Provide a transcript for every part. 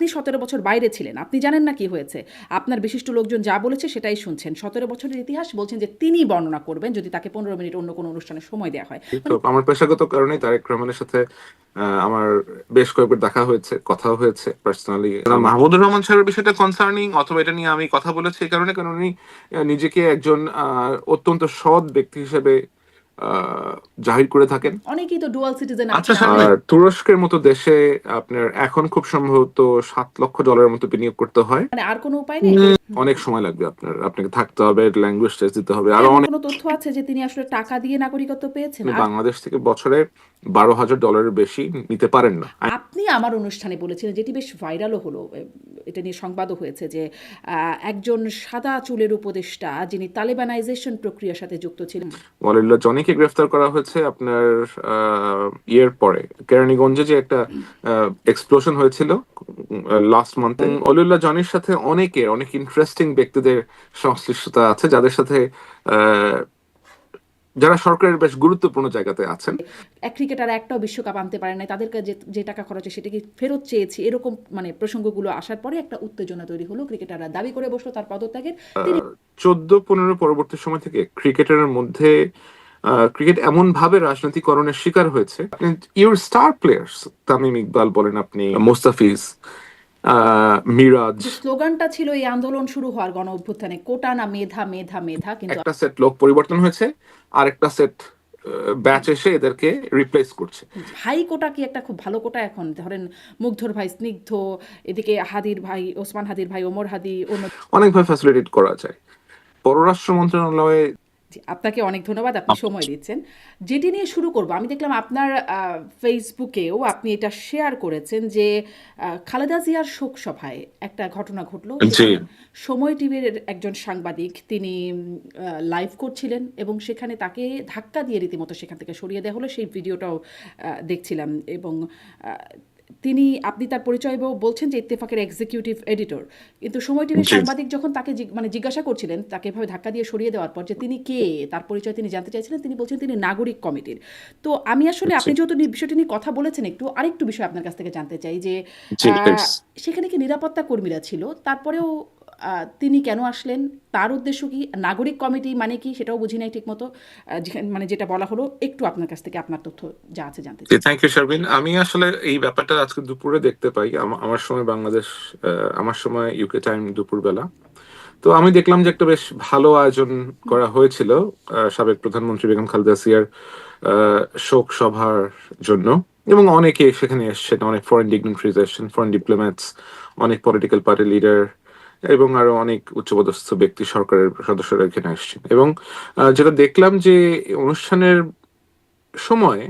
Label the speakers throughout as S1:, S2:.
S1: আপনি 17 বছর বাইরে ছিলেন, আপনি জানেন না কি হয়েছে। আপনার বিশিষ্ট লোকজন যা বলেছে সেটাই শুনছেন। 17 বছরের ইতিহাস বলছেন যে তিনি বর্ণনা করবেন যদি তাকে 15 মিনিট অন্য কোনো অনুষ্ঠানে সময় দেওয়া হয়।
S2: তো আমার পেশাগত কারণে তারেক রহমানের সাথে আমার বেশ কয়েকবার দেখা হয়েছে, কথাও হয়েছে পার্সোনালি। মাহমুদুর রহমান স্যারের বিষয়টা কনসার্নিং, অথবা এটা নিয়ে আমি কথা বলেছি এই কারণে, কারণ উনি নিজেকে একজন অত্যন্ত সৎ ব্যক্তি হিসেবে আহ, জাহির করে থাকেন।
S1: অনেকেই তো ডুয়াল সিটিজেন
S2: আচ্ছা
S1: আছে আপনি।
S2: আর তুরস্কের মতো দেশে আপনার এখন খুব সম্ভবত $7 লক্ষ মতো বিনিয়োগ করতে হয়।
S1: মানে আর কোনো উপায় নেই?
S2: অনেক সময় লাগবে, আপনাকে থাকতে হবে, ল্যাঙ্গুয়েজ টেস্ট দিতে হবে, আরো
S1: এমন
S2: অনেক।
S1: কোনো তথ্য আছে যে তিনি আসলে টাকা দিয়ে নাগরিকত্ব পেয়েছেন? আর
S2: বাংলাদেশ থেকে বছরে $12,000 বেশি নিতে পারেন না।
S1: আপনি আমার অনুষ্ঠানে বলেছিলেন, যেটি বেশ ভাইরালও হলো, এটা নিয়ে সংবাদও হয়েছে যে একজন সাদা চুলের উপদেষ্টা যিনি তালেবানাইজেশন প্রক্রিয়ার সাথে যুক্ত ছিলেন।
S2: ওয়ালিল্লাহ জনিকে গ্রেফতার করা হয়েছে আপনার ইয়ের পরে, কেরানীগঞ্জে যে একটা এক্সপ্লোশন হয়েছিল লাস্ট মান্থে। ওয়ালিল্লাহ জনির সাথে অনেক ইন্টারেস্টিং ব্যক্তিদের সংশ্লিষ্টতা আছে, যাদের সাথে আহ, যারা সরকারের বেশ গুরুত্বপূর্ণ জায়গাতে আছেন।
S1: এক ক্রিকেটার একটাও বিশ্বকাপ আনতে পারে নাই, তাদেরকে যে যে টাকা খরচ হয় সেটা কি ফেরত চেয়েছি, এরকম মানে প্রসঙ্গগুলো আসার পরে একটা উত্তেজনা তৈরি হলো। ক্রিকেটাররা দাবি করে বসলো তার পদত্যাগের। তিনি
S2: 14-15 পরবর্তী সময় থেকে ক্রিকেটের মধ্যে ক্রিকেট এমন ভাবে রাজনৈতিকরণের শিকার হয়েছে। Your star players, Tamim Iqbal বলেন, আপনি মোস্তাফিজ, মিরাজ।
S1: যে স্লোগানটা ছিল এই আন্দোলন শুরু হওয়ার গণ অভ্যুত্থানে, কোটা না মেধা, মেধা, মেধা, কিন্তু
S2: একটা সেট লোক পরিবর্তন হয়েছে, আরেকটা সেট ব্যাচ এসে এদেরকে রিপ্লেস করছে।
S1: ভাই কোটা কি একটা খুব ভালো কোটা? এখন ধরেন মুগ্ধর ভাই স্নিগ্ধ, এদিকে হাদির ভাই ওসমান হাদির ভাই ওমর হাদি, অন্য।
S2: অনেকভাবে ফ্যাসিলিটেট করা যায়। পররাষ্ট্র মন্ত্রণালয়ে
S1: জি, আপনাকে অনেক ধন্যবাদ, আপনি সময় দিচ্ছেন। যেটি নিয়ে শুরু করব, আমি দেখলাম আপনার ফেসবুকেও আপনি এটা শেয়ার করেছেন যে খালেদা জিয়ার শোক সভায় একটা ঘটনা ঘটলো।
S2: জি
S1: সেখানে সময় টিভির একজন সাংবাদিক তিনি লাইভ করছিলেন এবং সেখানে তাকে ধাক্কা দিয়ে রীতিমতো সেখান থেকে সরিয়ে দেওয়া হলো। সেই ভিডিওটাও দেখছিলাম। এবং তিনি, আপনি তার পরিচয় বলছেন যে ইত্তেফাকের এক্সিকিউটিভ এডিটর, কিন্তু সময় টিভির
S2: জি
S1: সাংবাদিক যখন তাকে মানে জিজ্ঞাসা করছিলেন তাকে এভাবে ধাক্কা দিয়ে সরিয়ে দেওয়ার পর যে তিনি কে, তার পরিচয় তিনি জানতে চাইছিলেন, তিনি বলছেন তিনি নাগরিক কমিটির। তো আমি আসলে,
S2: জি
S1: আপনি যেহেতু বিষয়টি নিয়ে কথা বলেছেন, একটু আরেকটু বিষয় আপনার কাছ থেকে জানতে চাই যে
S2: জি
S1: আহ, সেখানে কি নিরাপত্তা কর্মীরা ছিল? তারপরেও তিনি কেন আসলেন? তার উদ্দেশ্য কি? নাগরিক কমিটি মানে কি সেটাও বুঝি নাই ঠিক মতো। মানে যেটা বলা হলো, একটু আপনার কাছ থেকে আপনার তথ্য যা আছে জানতে
S2: জি
S1: চাই।
S2: Thank you Sharbin. আমি আসলে এই ব্যাপারটা আজকে দুপুরে দেখতে পাই। আমার সময় বাংলাদেশ, আমার সময় ইউকে টাইম দুপুর বেলা। তো আমি দেখলাম যে একটা বেশ ভালো আয়োজন করা হয়েছিল সাবেক প্রধানমন্ত্রী বেগম খালেদা জিয়ার আহ, শোক সভার জন্য, এবং অনেকে সেখানে এসেছেন, অনেক ফরেন ডিগনিটারিজ এসেছেন, ফরেন ডিপ্লোম্যাটস, অনেক পলিটিক্যাল পার্টি লিডার, এবং আরো অনেক উচ্চপদস্থ ব্যক্তি, সরকারের সদস্যরা এখানে আসছেন। এবং যেটা দেখলাম যে অনুষ্ঠানের সময়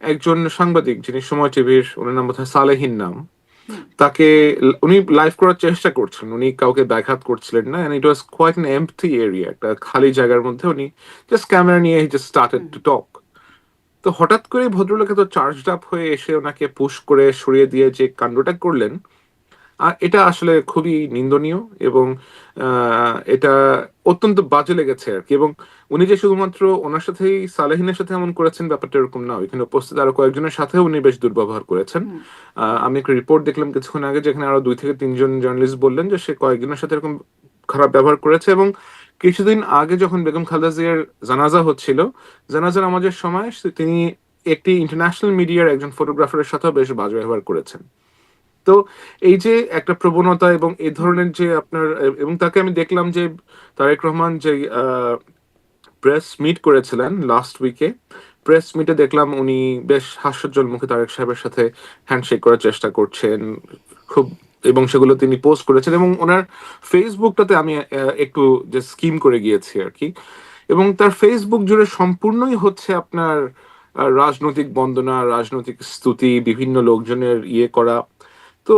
S2: একজন সাংবাদিক, যিনি সময় টিভির, ওনার নাম বোধহয় সালেহীন নাম,
S1: হুম।
S2: তাকে উনি লাইভ করার চেষ্টা করছিলেন, উনি কাউকে ব্যাঘাত করছিলেন না, and it was quite an empty area, একটা খালি জায়গার মধ্যে উনি জাস্ট ক্যামেরা নিয়ে just started
S1: hmm.
S2: To talk. তো হঠাৎ করে ভদ্রলোক এত চার্জড আপ হয়ে এসে ওনাকে পুশ করে সরিয়ে দিয়ে যে কাণ্ডটা করলেন, আর এটা আসলে খুবই নিন্দনীয়। এবং এটা অত্যন্ত বাজে লেগেছে আর কি। এবং উনি যে শুধুমাত্র ওনার সাথেই, সালেহিনের সাথে এমন করেছেন ব্যাপারটা এরকম না, এখানে উপস্থিত আরো কয়েকজনের সাথেও উনি বেশ দুর্ব্যবহার করেছেন।
S1: হুম।
S2: আমি একটা রিপোর্ট দেখলাম কিছুক্ষণ আগে, যেখানে আরো 2 থেকে 3 জন জার্নালিস্ট বললেন যে সে কয়েকজনের সাথে এরকম খারাপ ব্যবহার করেছে। এবং কিছুদিন আগে যখন বেগম খালেদা জিয়ার জানাজা হচ্ছিল, জানাজা নামাজের সময় তিনি একটি ইন্টারন্যাশনাল মিডিয়ার একজন ফটোগ্রাফারের সাথেও বেশ বাজে ব্যবহার করেছেন। তো এই যে একটা প্রবণতা এবং এই
S1: হুম।
S2: ধরনের যে আপনার, এবং তাকে আমি দেখলাম যে তারেক রহমান যে প্রেস মিট করেছিলেন লাস্ট উইকে, প্রেস মিটে দেখলাম উনি বেশ হাস্যোজ্জ্বল মুখে তারেক সাহেবের সাথে হ্যান্ডশেক করার চেষ্টা করছেন খুব, এবং সেগুলো তিনি পোস্ট করেছেন। এবং ওনার ফেসবুকটাতে আমি একটু যে স্কিম করে গিয়েছি আর কি, এবং তার ফেসবুক জুড়ে সম্পূর্ণই হচ্ছে আপনার রাজনৈতিক বন্দনা, রাজনৈতিক স্তুতি, বিভিন্ন লোকজনের ইয়ে করা। তো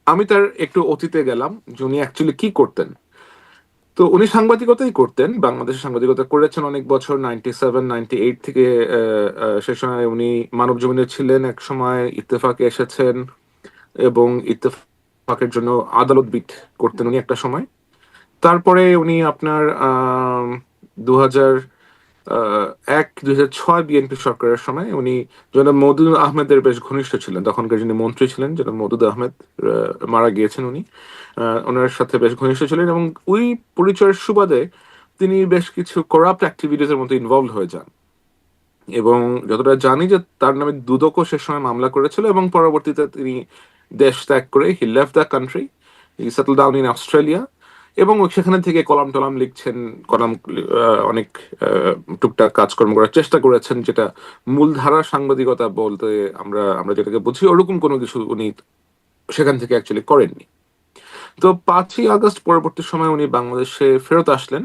S2: আমি তার একটু অতীতে গেলাম যে উনি অ্যাকচুয়ালি কি করতেন। তো উনি সাংবাদিকতাই করতেন, বাংলাদেশে সাংবাদিকতা করেছেন অনেক বছর, 97-98 থেকে। সে সময় উনি মানব জমিনে ছিলেন, এক সময় ইত্তেফাকে এসেছেন, এবং ইত্তেফাকের জন্য আদালত বিট করতেন উনি একটা সময়। তারপরে উনি আপনার 2000 আহ, 2006 বিএনপি সরকারের সময় উনি জনাব মওদুদ আহমেদের বেশ ঘনিষ্ঠ ছিলেন, তখনকার যিনি মন্ত্রী ছিলেন জনাব মওদুদ আহমেদ, মারা গিয়েছেন উনি। ওনার সাথে বেশ ঘনিষ্ঠ ছিলেন এবং ওই পরিচয়ের সুবাদে তিনি বেশ কিছু করাপ্ট অ্যাক্টিভিটিস এর মধ্যে ইনভলভ হয়ে যান। এবং যতটা জানি যে তার নামে দুদকও সে সময় মামলা করেছিল এবং পরবর্তীতে তিনি দেশ ত্যাগ করে he left the country, he settle down in Australia এবং সেখানে থেকে কলাম টলাম লিখছেন, কলাম অনেক টুকটাক কাজকর্ম করার চেষ্টা করেছেন, যেটা মূলধারা সাংবাদিকতা বলতে আমরা আমরা যেটাকে বুঝি ওরকম কোনো কিছু উনি সেখান থেকে অ্যাকচুয়ালি করেননি। তো 5ই আগস্ট পরবর্তী সময় উনি বাংলাদেশে ফেরত আসলেন।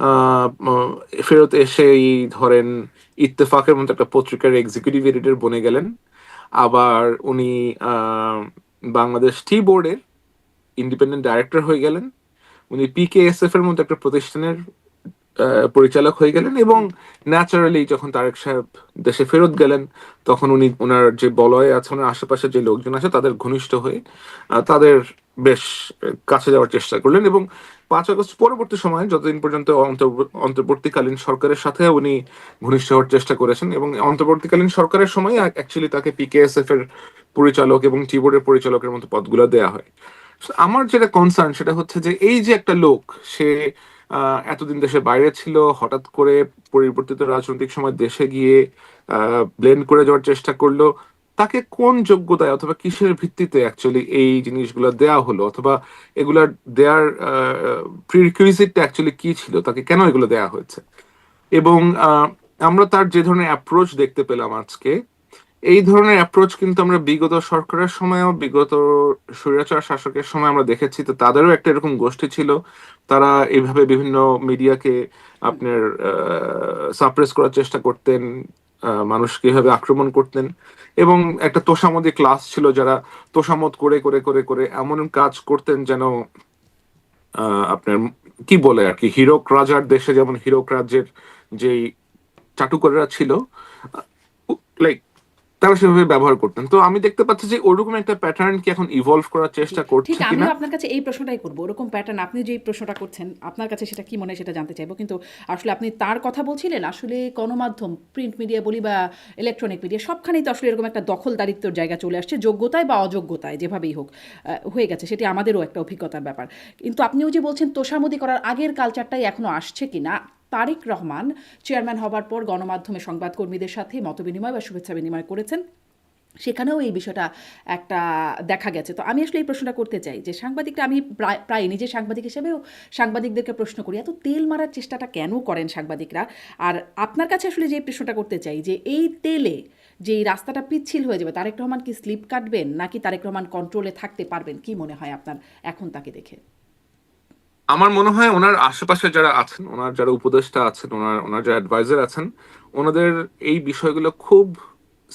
S2: আহ, উম, ফেরত এসেই ধরেন ইত্তেফাকের মতো একটা পত্রিকার এক্সিকিউটিভ এডিটর বনে গেলেন। আবার উনি আহ, বাংলাদেশ টি বোর্ডের ইন্ডিপেন্ডেন্ট ডাইরেক্টর হয়ে গেলেন। উনি পিকেএসএফ এর মতো একটা প্রতিষ্ঠানের পরিচালক হয়ে গেলেন এবং ন্যাচারালি যখন তারেক সাহেব দেশে ফেরত গেলেন তখন উনি ওনার যে বলয়ে আছে, ওনার আশেপাশে যে লোকজন আছে তাদের ঘনিষ্ঠ হয়ে তাদের বেশ কাছে যাওয়ার চেষ্টা করলেন। এবং 5 আগস্ট পরবর্তী সময়ে যতদিন পর্যন্ত অন্তর্বর্তীকালীন সরকারের সাথে উনি ঘনিষ্ঠ হওয়ার চেষ্টা করেছেন এবং অন্তর্বর্তীকালীন সরকারের সময় অ্যাকচুয়ালি তাকে পিকেএসএফ এর পরিচালক এবং টি বোর্ডের পরিচালকের মতো পদগুলো দেয়া হয়। So, আমার যেটা কনসার্ন সেটা হচ্ছে যে এই যে একটা লোক, সে এতদিন দেশের বাইরে ছিল, হঠাৎ করে পরিবর্তিত রাজনৈতিক সময় দেশে গিয়ে ব্লেন্ড করে যাওয়ার চেষ্টা করলো, তাকে কোন যোগ্যতায় অথবা কিসের ভিত্তিতে অ্যাকচুয়ালি এই জিনিসগুলো দেয়া হলো, অথবা এগুলা দেয়ার প্রিরিকুইজিটটা অ্যাকচুয়ালি কি ছিল, তাকে কেন এগুলো দেয়া হয়েছে। এবং আমরা তার যে ধরনের অ্যাপ্রোচ দেখতে পেলাম আজকে, এই ধরনের অ্যাপ্রোচ কিন্তু আমরা বিগত সরকারের সময়ও, বিগত স্বৈরাচার শাসকের সময় আমরা দেখেছি। তো তাদেরও একটা এরকম গোষ্ঠী ছিল, তারা এইভাবে বিভিন্ন মিডিয়াকে আপনার সাপ্রেস করার চেষ্টা করতেন, মানুষকে এভাবে আক্রমণ করতেন। এবং একটা তোষামোদী ক্লাস ছিল যারা তোষামোদ করে করে করে করে এমন কাজ করতেন যেন আপনার কি বলে আর কি, হীরক রাজার দেশে যেমন হীরক রাজ্যের যেই চাটুকাররা ছিল, লাইক তারা সেভাবে ব্যবহার করতেন। তো আমি দেখতে পাচ্ছি যে ওরকম একটা প্যাটার্ন কি এখন ইভলভ করার
S1: জি,
S2: চেষ্টা
S1: ঠিক
S2: করছে কিনা।
S1: আমিও আপনার কাছে এই প্রশ্নটাই করব। ওরকম প্যাটার্ন আপনি যেই প্রশ্নটা করছেন, আপনার কাছে সেটা কি মনে হয় সেটা জানতে চাইবো। কিন্তু আসলে আপনি তার কথা বলছিলেন, আসলে গণমাধ্যম, প্রিন্ট মিডিয়া বলি বা ইলেকট্রনিক মিডিয়া, সবখানেই তো আসলে এরকম একটা দখলদারিত্বর জায়গা চলে আসছে, যোগ্যতায় বা অযোগ্যতায় যেভাবেই হোক হয়ে গেছে। সেটি আমাদেরও একটা অভিজ্ঞতার ব্যাপার। কিন্তু আপনিও যে বলছেন তোষামোদি করার আগের কালচারটাই এখনো আসছে কিনা, তারেক রহমান চেয়ারম্যান হবার পর গণমাধ্যমে সংবাদকর্মীদের সাথে মতবিনিময় বা শুভেচ্ছা বিনিময় করেছেন, সেখানেও এই বিষয়টা একটা দেখা গেছে। তো আমি আসলে এই প্রশ্নটা করতে চাই যে সাংবাদিকরা, আমি প্রায় প্রায় নিজে সাংবাদিক হিসেবেও সাংবাদিকদেরকে প্রশ্ন করি, এত তেল মারার চেষ্টাটা কেন করেন সাংবাদিকরা? আর আপনার কাছে আসলে যে প্রশ্নটা করতে চাই যে এই তেলে যে এই রাস্তাটা পিচ্ছিল হয়ে যাবে, তারেক রহমান কি স্লিপ কাটবেন নাকি তারেক রহমান কন্ট্রোলে থাকতে পারবেন, কি মনে হয় আপনার এখন তাকে দেখে?
S2: আমার মনে হয় ওনার আশেপাশে যারা আছেন, ওনার যারা উপদেষ্টা আছেন, ওনার ওনার যারা অ্যাডভাইজার আছেন, ওনাদের এই বিষয়গুলো খুব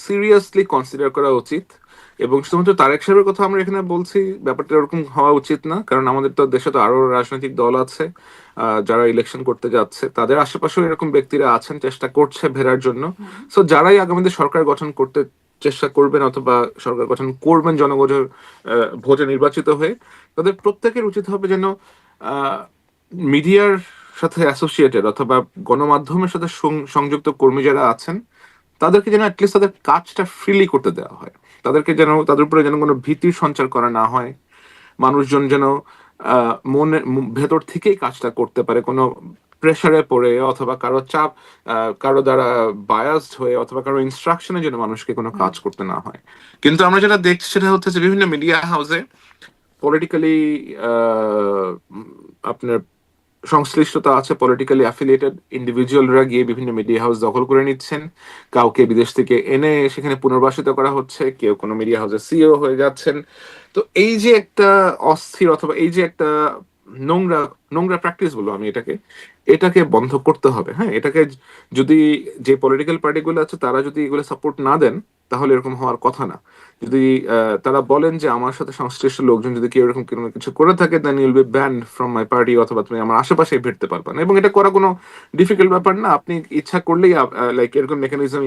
S2: সিরিয়াসলি কনসিডার করা উচিত। এবং শুধুমাত্র তারেক সাহেবের কথা আমরা এখানে বলছি, ব্যাপারটা এরকম হওয়া উচিত না, কারণ আমাদের তো দেশে তো আরো রাজনৈতিক দল আছে যারা ইলেকশন করতে যাচ্ছে, তাদের আশেপাশেও এরকম ব্যক্তিরা আছেন, চেষ্টা করছে ভেড়ার জন্য। সো যারাই আগামীতে সরকার গঠন করতে চেষ্টা করবেন অথবা সরকার গঠন করবেন জনগণের ভোটে নির্বাচিত হয়ে, তাদের প্রত্যেকের উচিত হবে যেন মিডিয়ার সাথে অ্যাসোসিয়েটেড অথবা গণমাধ্যমের সাথে সংযুক্ত কর্মী যারা আছেন, তাদেরকে যেন অ্যাটলিস্ট তাদের কাজটা ফ্রিলি করতে দেওয়া হয়। তাদেরকে যেন, তাদের উপরে যেন কোনো ভীতির সঞ্চার করা না হয়। মানুষজন যেন মনে ভেতর থেকেই কাজটা করতে পারে, কোনো প্রেসারে পড়ে অথবা কারো চাপ, কারো দ্বারা বায়াসড হয়ে অথবা কারো ইনস্ট্রাকশনে যেন মানুষকে কোনো কাজ করতে না হয়। কিন্তু আমরা যেটা দেখছি সেটা হচ্ছে যে বিভিন্ন মিডিয়া হাউসে পলিটিক্যালি আপনার সংশ্লিষ্টতা আছে, পলিটিক্যালি অ্যাফিলিয়েটেড ইন্ডিভিজুয়ালরা গিয়ে বিভিন্ন মিডিয়া হাউস দখল করে নিচ্ছেন, কাউকে বিদেশ থেকে এনে সেখানে পুনর্বাসিত করা হচ্ছে, কেউ কোনো মিডিয়া হাউসের সিইও হয়ে যাচ্ছেন। তো এই যে একটা অস্থির অথবা এই যে একটা নোংরা নোংরা প্র্যাকটিস বলবো আমি এটাকে, এটাকে বন্ধ করতে হবে। হ্যাঁ, এটাকে যদি যে পলিটিক্যাল পার্টিগুলো আছে তারা যদি এগুলো সাপোর্ট না দেন তাহলে এরকম হওয়ার কথা না। যদি তারা বলেন যে আমার সাথে সংশ্লিষ্ট লোকজন যদি কেউ এরকম কোনো কিছু করে থাকে, then you'll be banned from my party, অথবা তুমি আমার আশেপাশে ভিড়তে পারবে না। এবং এটা করা কোনো ডিফিকাল্ট ব্যাপার না, আপনি ইচ্ছা করলেই লাইক এরকম মেকানিজম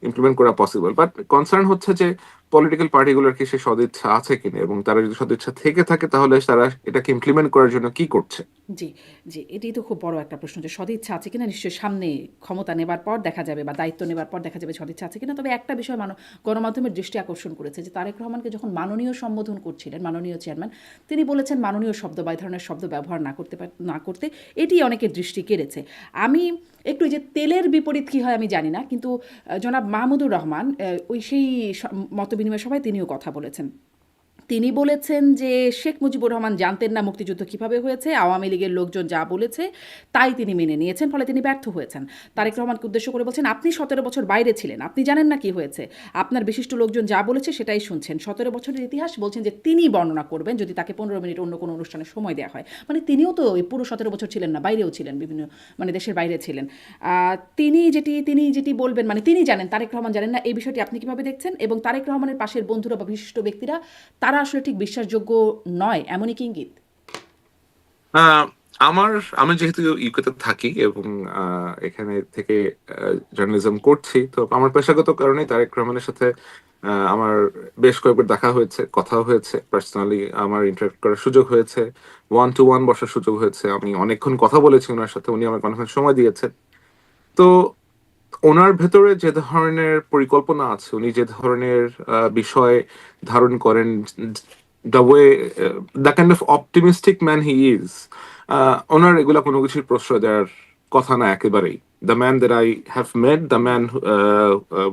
S2: ইমপ্লিমেন্ট করা পসিবল। বাট কনসার্ন হচ্ছে যে পলিটিক্যাল পার্টিগুলোর কি সে সদিচ্ছা আছে কিনা, এবং তারা যদি সদিচ্ছা থেকে থাকে তাহলে তারা এটাকে ইমপ্লিমেন্ট করার জন্য কি করছে।
S1: জি, জি। এটাই তো খুব বড় একটা প্রশ্ন যে সদিচ্ছা আছে কিনা? নিশ্চয়ই সামনে ক্ষমতা নেবার পর দেখা যাবে বা দায়িত্ব নেবার পর দেখা যাবে সদিচ্ছা আছে কিনা। তবে একটা বিষয় গণমাধ্যমের দৃষ্টি আকর্ষণ করেছে যে তারেক রহমানকে যখন মাননীয় সম্বোধন করছিলেন, মাননীয় চেয়ারম্যান, তিনি বলেছেন মাননীয় শব্দ বা এই ধরনের শব্দ ব্যবহার না করতে। এটি অনেকের দৃষ্টি কেড়েছে। আমি একটু এই যে তেলের বিপরীত কী হয় আমি জানি না। কিন্তু জনাব মাহমুদুর রহমান ওই সেই মতবিনিময় সভায় তিনিও কথা বলেছেন। তিনি বলেছেন যে শেখ মুজিবুর রহমান জানতেন না মুক্তিযুদ্ধ কিভাবে হয়েছে, আওয়ামী লীগের লোকজন যা বলেছে তাই তিনি মেনে নিয়েছেন, ফলে তিনি ব্যর্থ হয়েছেন। তারেক রহমানকে উদ্দেশ্য করে বলছেন, আপনি 17 বছর বাইরে ছিলেন, আপনি জানেন না কি হয়েছে, আপনার বিশিষ্ট লোকজন যা বলেছে সেটাই শুনছেন। 17 বছরের ইতিহাস বলছেন যে তিনি বর্ণনা করবেন যদি তাকে 15 মিনিট অন্য কোনো অনুষ্ঠানে সময় দেওয়া হয়। মানে তিনিও তো ওই পুরো 17 বছর ছিলেন না, বাইরেও ছিলেন, বিভিন্ন মানে দেশের বাইরে ছিলেন। তিনি যেটি বলবেন মানে তিনি জানেন, তারেক রহমান জানেন না, এই বিষয়টি আপনি কিভাবে দেখছেন? এবং তারেক রহমানের পাশের বন্ধুরা বা বিশিষ্ট ব্যক্তিরা তারা আসলে ঠিক বিশ্বাসযোগ্য নয়, এমনই কি ইঙ্গিত?
S2: আহ, আমার আমি যেহেতু ইউকেতে থাকি এবং এখানে থেকে জার্নালিজম করছি, তো আমার পেশাগত কারণে তারেক রহমানের সাথে আমার বেশ কয়েকবার দেখা হয়েছে, কথা হয়েছে, পার্সোনালি আমার ইন্টারেক্ট করার সুযোগ হয়েছে, ওয়ান টু ওয়ান বসার সুযোগ হয়েছে, আমি অনেকক্ষণ কথা বলেছি ওনার সাথে, উনি আমাকে অনেকক্ষণ সময় দিয়েছেন। তো ওনার ভেতরে যে ধরনের পরিকল্পনা আছে, উনি যে ধরনের বিষয় ধারণ করেন, the way, the kind of optimistic man he is, ওনার এগুলা কোনো কিছুর প্রশ্রয় দেওয়ার কথা না একেবারেই। The man that I have met, the man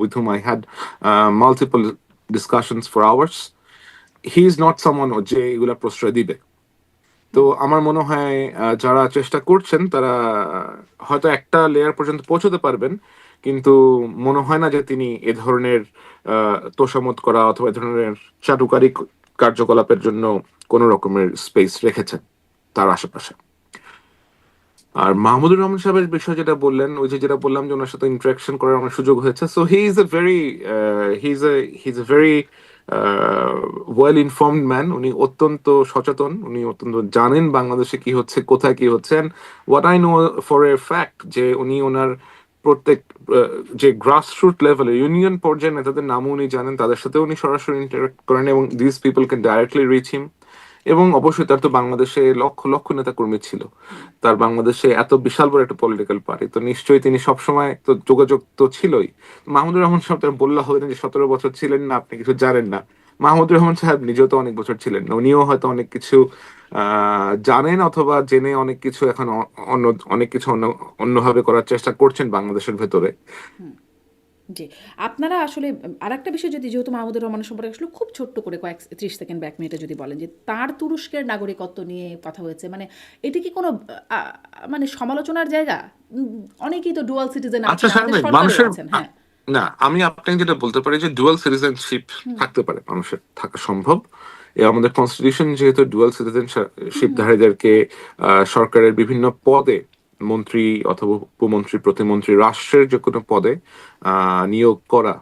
S2: with whom I had multiple discussions for hours, he is not someone যে এগুলা প্রশ্রয় দিবে। তো আমার মনে হয় যারা চেষ্টা করছেন তারা হয়তো একটা লেয়ার পর্যন্ত পৌঁছতে পারবেন, কিন্তু মনে হয় না যে তিনি এ ধরনের তোষামোদ করা অথবা এ ধরনের চাটুকারি কার্যকলাপের জন্য কোনো রকমের স্পেস রেখেছেন তার আশেপাশে। আর মাহমুদুর রহমান সাহেবের বিষয় যেটা বললেন, ওই যে যেটা বললাম যে ওনার সাথে ইন্টারাকশন করার আমার সুযোগ হয়েছে, so he is a very he is a very well informed man. উনি অত্যন্ত সচেতন, উনি অত্যন্ত জানেন বাংলাদেশে কি হচ্ছে, কোথায় কি হচ্ছে। What I know for a fact যে উনি ওনার প্রত্যেক যে গ্রাসরুট লেভেলে ইউনিয়ন পর্যায়ের নেতাদের নামও উনি জানেন, তাদের সাথে উনি সরাসরি ইন্টারাক্ট করেন এবং this people can directly reach him. এবং অবশ্যই তার তো বাংলাদেশে লক্ষ লক্ষ নেতা কর্মী ছিল, তার বাংলাদেশে এত বিশাল বড় একটা পলিটিক্যাল পার্টি, তো নিশ্চয়ই তিনি সবসময় তো যোগাযোগ তো ছিলই। মাহমুদুর রহমান সাহেব তার বললে হবে না যে 17 বছর ছিলেন না আপনি কিছু জানেন না। মাহমুদুর রহমান সাহেব নিজেও তো অনেক বছর ছিলেন না, উনিও হয়তো অনেক কিছু জানেন অথবা জেনে অনেক কিছু এখন অন্য অনেক কিছু অন্যভাবে করার চেষ্টা করছেন বাংলাদেশের ভেতরে।
S1: জি। আপনারা আসলে আরেকটা বিষয় যদি যেহেতু মাহমুদুর রহমানের সম্পর্কে আসলে খুব ছোট্ট করে কয়েক 30 সেকেন্ড বা 1 মিনিটে যদি বলেন যে তার তুরস্কের নাগরিকত্ব নিয়ে কথা হয়েছে। মানে এটা কি কোনো আ মানে সমালোচনার জায়গা? অনেকেই তো ডুয়াল সিটিজেন
S2: আচ্ছা
S1: আছেন, আমাদের
S2: শারমিন,
S1: সরকারেও
S2: মানুষের
S1: আছেন। হ্যাঁ।
S2: না, আমি আপনাকে যেটা বলতে পারি যে ডুয়াল সিটিজেনশিপ থাকতে পারে, মানুষের থাকা সম্ভব। এ আমাদের কনস্টিটিউশন যেহেতু ডুয়াল সিটিজেনশিপধারীদেরকে সরকারের বিভিন্ন পদে, মন্ত্রী অথবা উপমন্ত্রী, প্রতিমন্ত্রী, রাষ্ট্রের যে কোনো পদে নিয়োগ করা,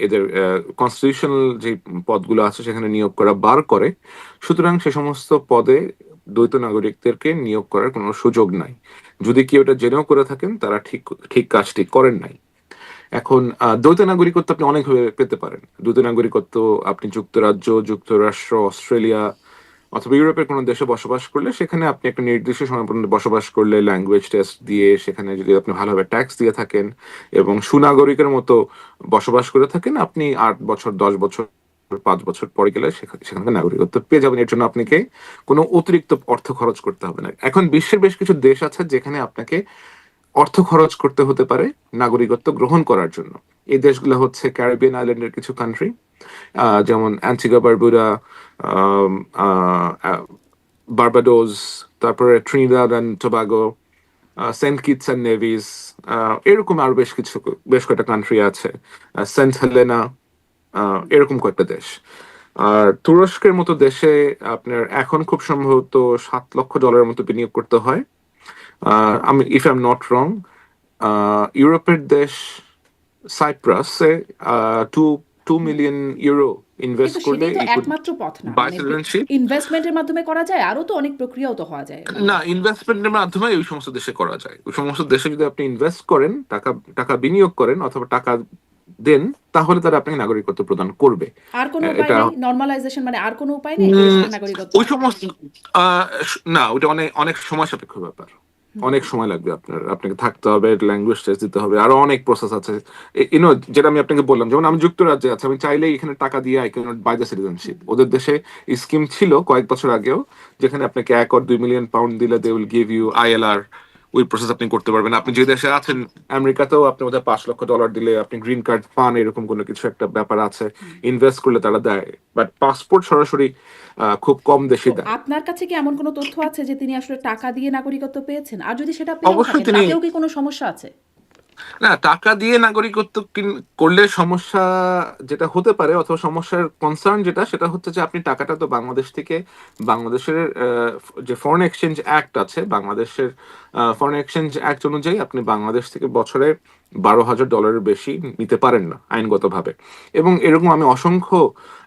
S2: এদের কনস্টিটিউশনাল যে পদগুলো আছে সেখানে নিয়োগ করা বার করে। সুতরাং সে সমস্ত পদে দ্বৈত নাগরিকদেরকে নিয়োগ করার কোনো সুযোগ নাই। যদি কেউ এটা জেনেও করে থাকেন, তারা ঠিক ঠিক কাজটি করেন নাই। এখন দ্বৈত নাগরিকত্ব আপনি অনেকভাবে পেতে পারেন। দ্বৈত নাগরিকত্ব আপনি যুক্তরাজ্য, যুক্তরাষ্ট্র, অস্ট্রেলিয়া অথবা ইউরোপের কোনো দেশে বসবাস করলে সেখানে আপনি একটা নির্দিষ্ট সময় পর্যন্ত বসবাস করলে ল্যাঙ্গুয়েজ টেস্ট দিয়ে, সেখানে যদি আপনি ভালোভাবে ট্যাক্স দিয়ে থাকেন এবং সুনাগরিকের মতো বসবাস করে থাকেন, আপনি 8 বছর, 10 বছর, 5 বছর পরে গেলে সেখানকার নাগরিকত্ব পেয়ে যাবেন। এর জন্য আপনাকে কোনো অতিরিক্ত অর্থ খরচ করতে হবে না। এখন বিশ্বের বেশ কিছু দেশ আছে যেখানে আপনাকে অর্থ খরচ করতে হতে পারে নাগরিকত্ব গ্রহণ করার জন্য। এই দেশগুলো হচ্ছে ক্যারিবিয়ান আইল্যান্ডের কিছু কান্ট্রি, যেমন অ্যান্টিগা, বারবুডা, বার্বাডোস, তারপরে Trinidad and Tobago, Saint Kitts and Nevis, এরকম আরো বেশ কয়েকটা কান্ট্রি আছে, সেন্ট হেলেনা, এরকম কয়েকটা দেশ। আর তুরস্কের মতো দেশে আপনার এখন খুব সম্ভবত $7 লক্ষ মতো বিনিয়োগ করতে হয়। আমি ইফ আই এম নট রং, ইউরোপের দেশ সাইপ্রাসে 2 মিলিয়ন ইউরো ইনভেস্ট
S1: কিন্তু
S2: করলে
S1: সেটাই তো
S2: ইউ কুড
S1: একমাত্র পথ না।
S2: বাই
S1: মানে
S2: সিটিজেনশিপ।
S1: ইনভেস্টমেন্টের মাধ্যমে করা যায়, আরও তো অনেক প্রক্রিয়াও তো হওয়া যায়। মানে
S2: না, ইনভেস্টমেন্টের মাধ্যমে ওই সমস্ত দেশে করা যায়। ওই সমস্ত দেশে যদি আপনি ইনভেস্ট করেন, টাকা টাকা বিনিয়োগ করেন অথবা টাকা দেন তাহলে তারা আপনাকে নাগরিকত্ব প্রদান করবে।
S1: আর কোনো উপায়
S2: এটা
S1: নেই? নরমালাইজেশন মানে আর কোনো উপায় নেই দেশটার নাগরিকত্ব?
S2: ওই সমস্ত না, ওটা অনেক অনেক সময় সাপেক্ষ ব্যাপার। অনেক সময় লাগবে, আপনাকে থাকতে হবে, ল্যাঙ্গুয়েজ টেস্ট দিতে হবে, আরো অনেক প্রসেস আছে। ইউনো, যেটা আমি আপনাকে বললাম, যেমন আমি যুক্তরাজ্যে আছি, আমি চাইলেই এখানে টাকা দিয়ে I can't buy the citizenship. ওদের দেশে স্কিম ছিল কয়েক বছর আগেও, যেখানে আপনাকে 1 or 2 মিলিয়ন পাউন্ড দিলে they will give you ILR. ওই প্রসেস আপনি করতে পারবেন। আপনি যে
S1: আচ্ছা।
S2: দেশে আছেন, আমেরিকাতেও আপনি ওদের $5 লক্ষ দিলে আপনি গ্রিন কার্ড পান, এরকম কোনো কিছু একটা ব্যাপার আছে। ইনভেস্ট করলে তারা দেয়, বাট পাসপোর্ট সরাসরি খুব কম
S1: তো
S2: দেশে দেয়।
S1: আপনার কাছে কি এমন কোনো তথ্য আছে যে তিনি আসলে টাকা দিয়ে নাগরিকত্ব পেয়েছেন? আর যদি সেটা পেয়েও
S2: অবশ্যই
S1: থাকেন
S2: তিনি,
S1: তাতেও কি কোনো সমস্যা আছে?
S2: না, টাকা দিয়ে নাগরিকত্ব করলে সমস্যা যেটা হতে পারে, অথবা সমস্যার কনসার্ন যেটা, সেটা হচ্ছে যে আপনি টাকাটা তো বাংলাদেশ থেকে, বাংলাদেশের যে ফরেন এক্সচেঞ্জ অ্যাক্ট আছে, বাংলাদেশের ফরেন এক্সচেঞ্জ অ্যাক্ট অনুযায়ী আপনি বাংলাদেশ থেকে বছরে $12,000 বেশি নিতে পারেন না আইনগতভাবে। এবং এরকম আমি অসংখ্য,